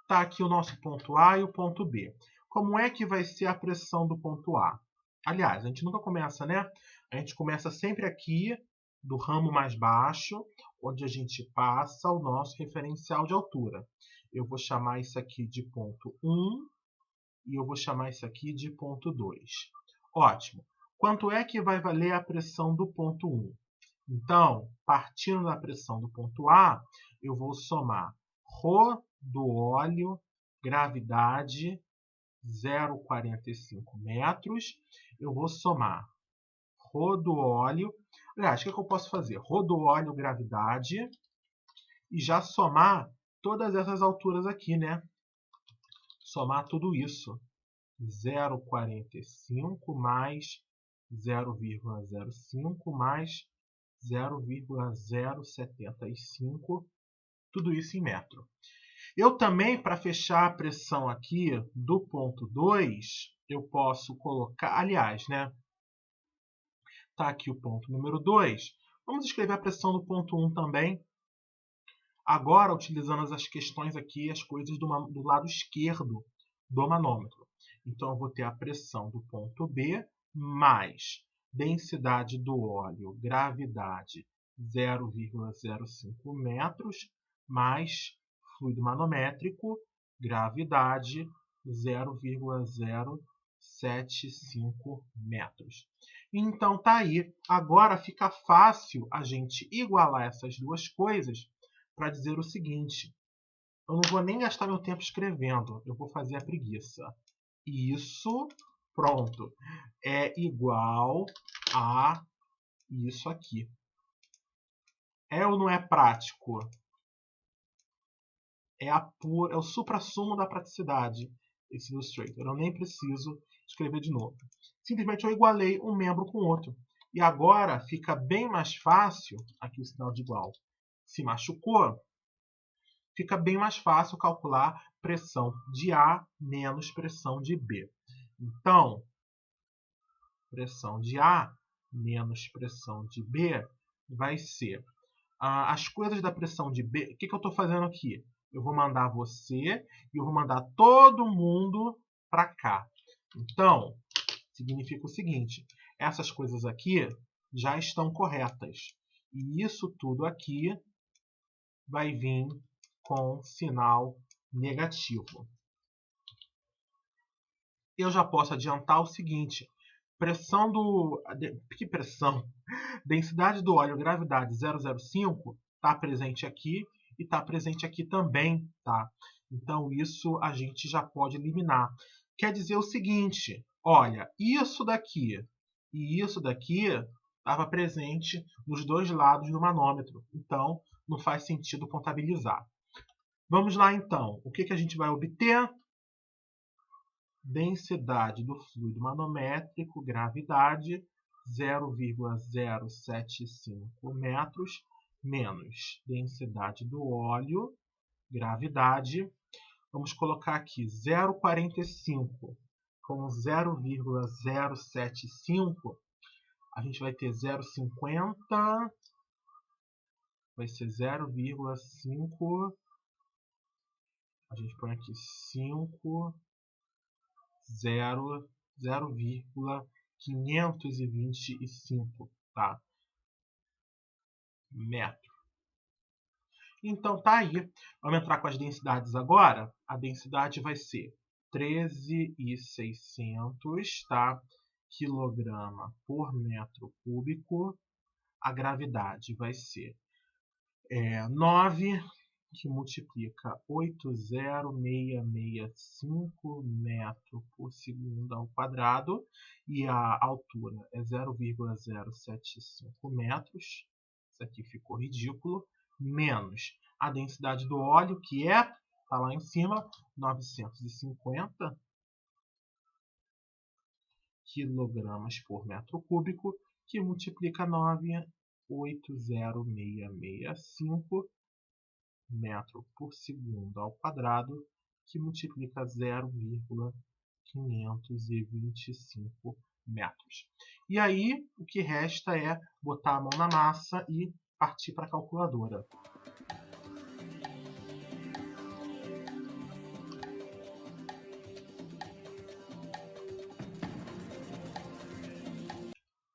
Está aqui o nosso ponto A e o ponto B. Como é que vai ser a pressão do ponto A? Aliás, a gente nunca começa, né? A gente começa sempre aqui do ramo mais baixo, onde a gente passa o nosso referencial de altura. Eu vou chamar isso aqui de ponto 1 e eu vou chamar isso aqui de ponto 2. Ótimo. Quanto é que vai valer a pressão do ponto 1? Então, partindo da pressão do ponto A, eu vou somar ρ do óleo, gravidade, 0,45 metros. Eu vou somar ρ do óleo. Aliás, o que eu posso fazer? Ρ do óleo, gravidade, e já somar todas essas alturas aqui, né? Somar tudo isso. 0,45 mais 0,05 mais 0,075, tudo isso em metro. Eu também, para fechar a pressão aqui do ponto 2, eu posso colocar, aliás, né? Está aqui o ponto número 2. Vamos escrever a pressão do ponto 1 também. Agora, utilizando as questões aqui, as coisas do lado esquerdo do manômetro. Então, eu vou ter a pressão do ponto B mais densidade do óleo, gravidade, 0,05 metros, mais fluido manométrico, gravidade, 0,075 metros. Então, tá aí. Agora fica fácil a gente igualar essas duas coisas para dizer o seguinte. Eu não vou nem gastar meu tempo escrevendo, eu vou fazer a preguiça. isso, pronto, é igual a isso aqui. É ou não é prático? É o suprassumo da praticidade, esse Illustrator. Eu nem preciso escrever de novo. Simplesmente eu igualei um membro com o outro. E agora fica bem mais fácil, aqui o sinal de igual se machucou, fica bem mais fácil calcular pressão de A menos pressão de B. Então, pressão de A menos pressão de B vai ser as coisas da pressão de B. O que eu estou fazendo aqui? Eu vou mandar você e eu vou mandar todo mundo para cá. Então, significa o seguinte, essas coisas aqui já estão corretas. E isso tudo aqui vai vir com sinal negativo. Eu já posso adiantar o seguinte, pressão do... Que pressão? Densidade do óleo, gravidade 0,05, está presente aqui e está presente aqui também, tá? Então, isso a gente já pode eliminar. Quer dizer o seguinte, olha, isso daqui e isso daqui estava presente nos dois lados do manômetro. Então, não faz sentido contabilizar. Vamos lá, então. O que a gente vai obter? Densidade do fluido manométrico, gravidade, 0,075 metros, menos densidade do óleo, gravidade. Vamos colocar aqui 0,45 com 0,075. A gente vai ter 0,50, vai ser 0,5. A gente põe aqui 5, 0,525, tá? Metro. Então, tá aí. Vamos entrar com as densidades agora. A densidade vai ser 13.600, tá? Quilograma por metro cúbico. A gravidade vai ser 9, que multiplica 80665 metros por segundo ao quadrado. E a altura é 0,075 metros. Isso aqui ficou ridículo. Menos a densidade do óleo, que está lá em cima, 950 quilogramas por metro cúbico, que multiplica 9,80665 metro por segundo ao quadrado, que multiplica 0,525 metros. E aí, o que resta é botar a mão na massa e partir para a calculadora.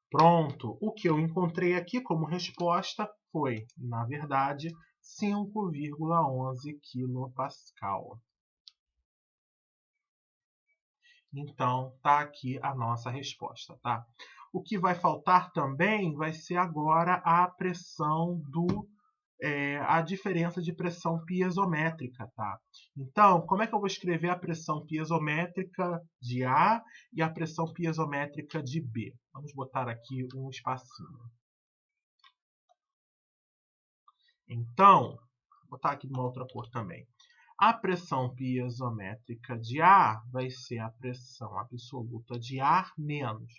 Pronto! O que eu encontrei aqui como resposta foi, na verdade, 5,11 kPa. Então, tá aqui a nossa resposta, tá? O que vai faltar também vai ser agora a pressão a diferença de pressão piezométrica, tá? Então, como é que eu vou escrever a pressão piezométrica de A e a pressão piezométrica de B? Vamos botar aqui um espacinho. Então, vou botar aqui de uma outra cor também. A pressão piezométrica de A vai ser a pressão absoluta de ar menos.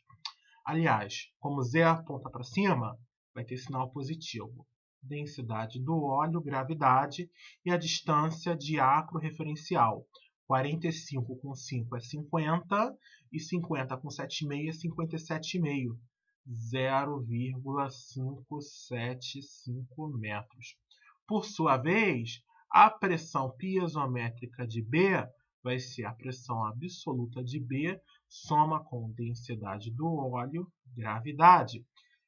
Aliás, como Z aponta para cima, vai ter sinal positivo. Densidade do óleo, gravidade e a distância de A para o referencial. 45 com 5 é 50 e 50 com 7,5 é 57,5. 0,575 metros. Por sua vez, a pressão piezométrica de B vai ser a pressão absoluta de B, soma com densidade do óleo, gravidade.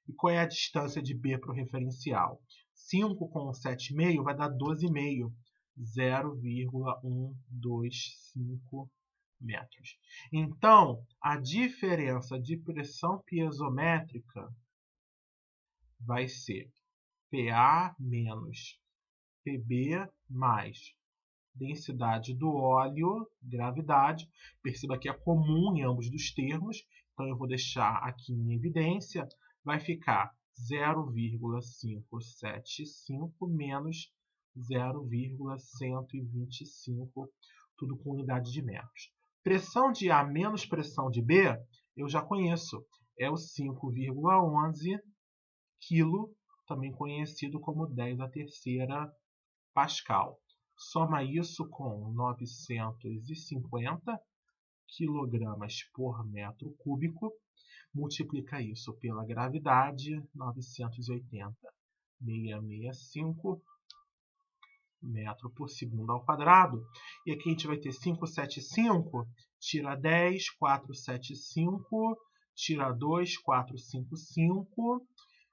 E qual é a distância de B para o referencial? 5 com 7,5 vai dar 12,5. 0,125 metros. Então, a diferença de pressão piezométrica vai ser PA menos PB mais densidade do óleo, gravidade. Perceba que é comum em ambos os termos, então eu vou deixar aqui em evidência. Vai ficar 0,575 menos 0,125, tudo com unidade de metros. Pressão de A menos pressão de B, eu já conheço, é o 5,11 kg, também conhecido como 10 a terceira Pascal. Soma isso com 950 kg por metro cúbico, multiplica isso pela gravidade, 980,665 metro por segundo ao quadrado. E aqui a gente vai ter 575, tira 10, 475, tira 2, 455,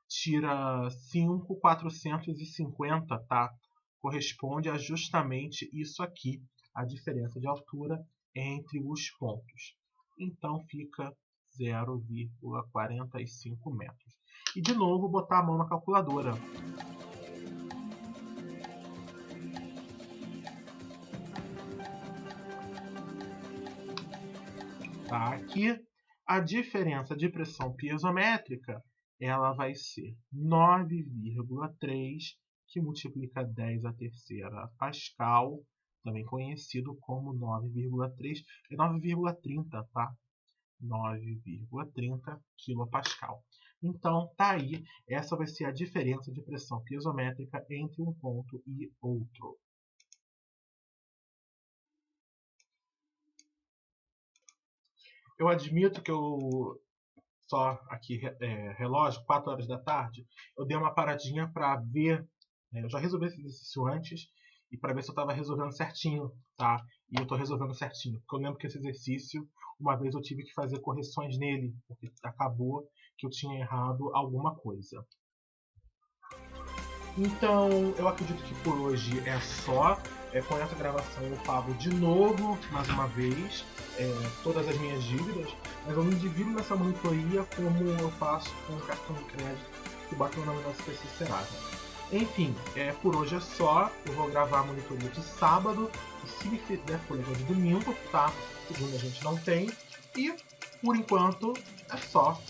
tira 5, 450, tá? Corresponde a justamente isso aqui, a diferença de altura entre os pontos. Então fica 0,45 metros. E de novo, botar a mão na calculadora. Tá aqui a diferença de pressão piezométrica, ela vai ser 9,3, que multiplica 10 a terceira Pascal, também conhecido como 9,3, é 9,30, tá? 9,30 kPa. Então, tá aí, essa vai ser a diferença de pressão piezométrica entre um ponto e outro. Eu admito que eu só aqui, relógio, 4 horas da tarde, eu dei uma paradinha para ver, eu já resolvi esse exercício antes, e para ver se eu estava resolvendo certinho, tá? E eu estou resolvendo certinho, porque eu lembro que esse exercício, uma vez eu tive que fazer correções nele, porque acabou que eu tinha errado alguma coisa. Então, eu acredito que por hoje é só. Com essa gravação eu pago de novo, mais uma vez, todas as minhas dívidas, mas eu me divido nessa monitoria como eu faço com o cartão de crédito que bota o nome do nosso PC Serasa. Enfim, por hoje é só. Eu vou gravar a monitoria de sábado, e se me der folga de domingo, tá? Segunda a gente não tem. E, por enquanto, é só.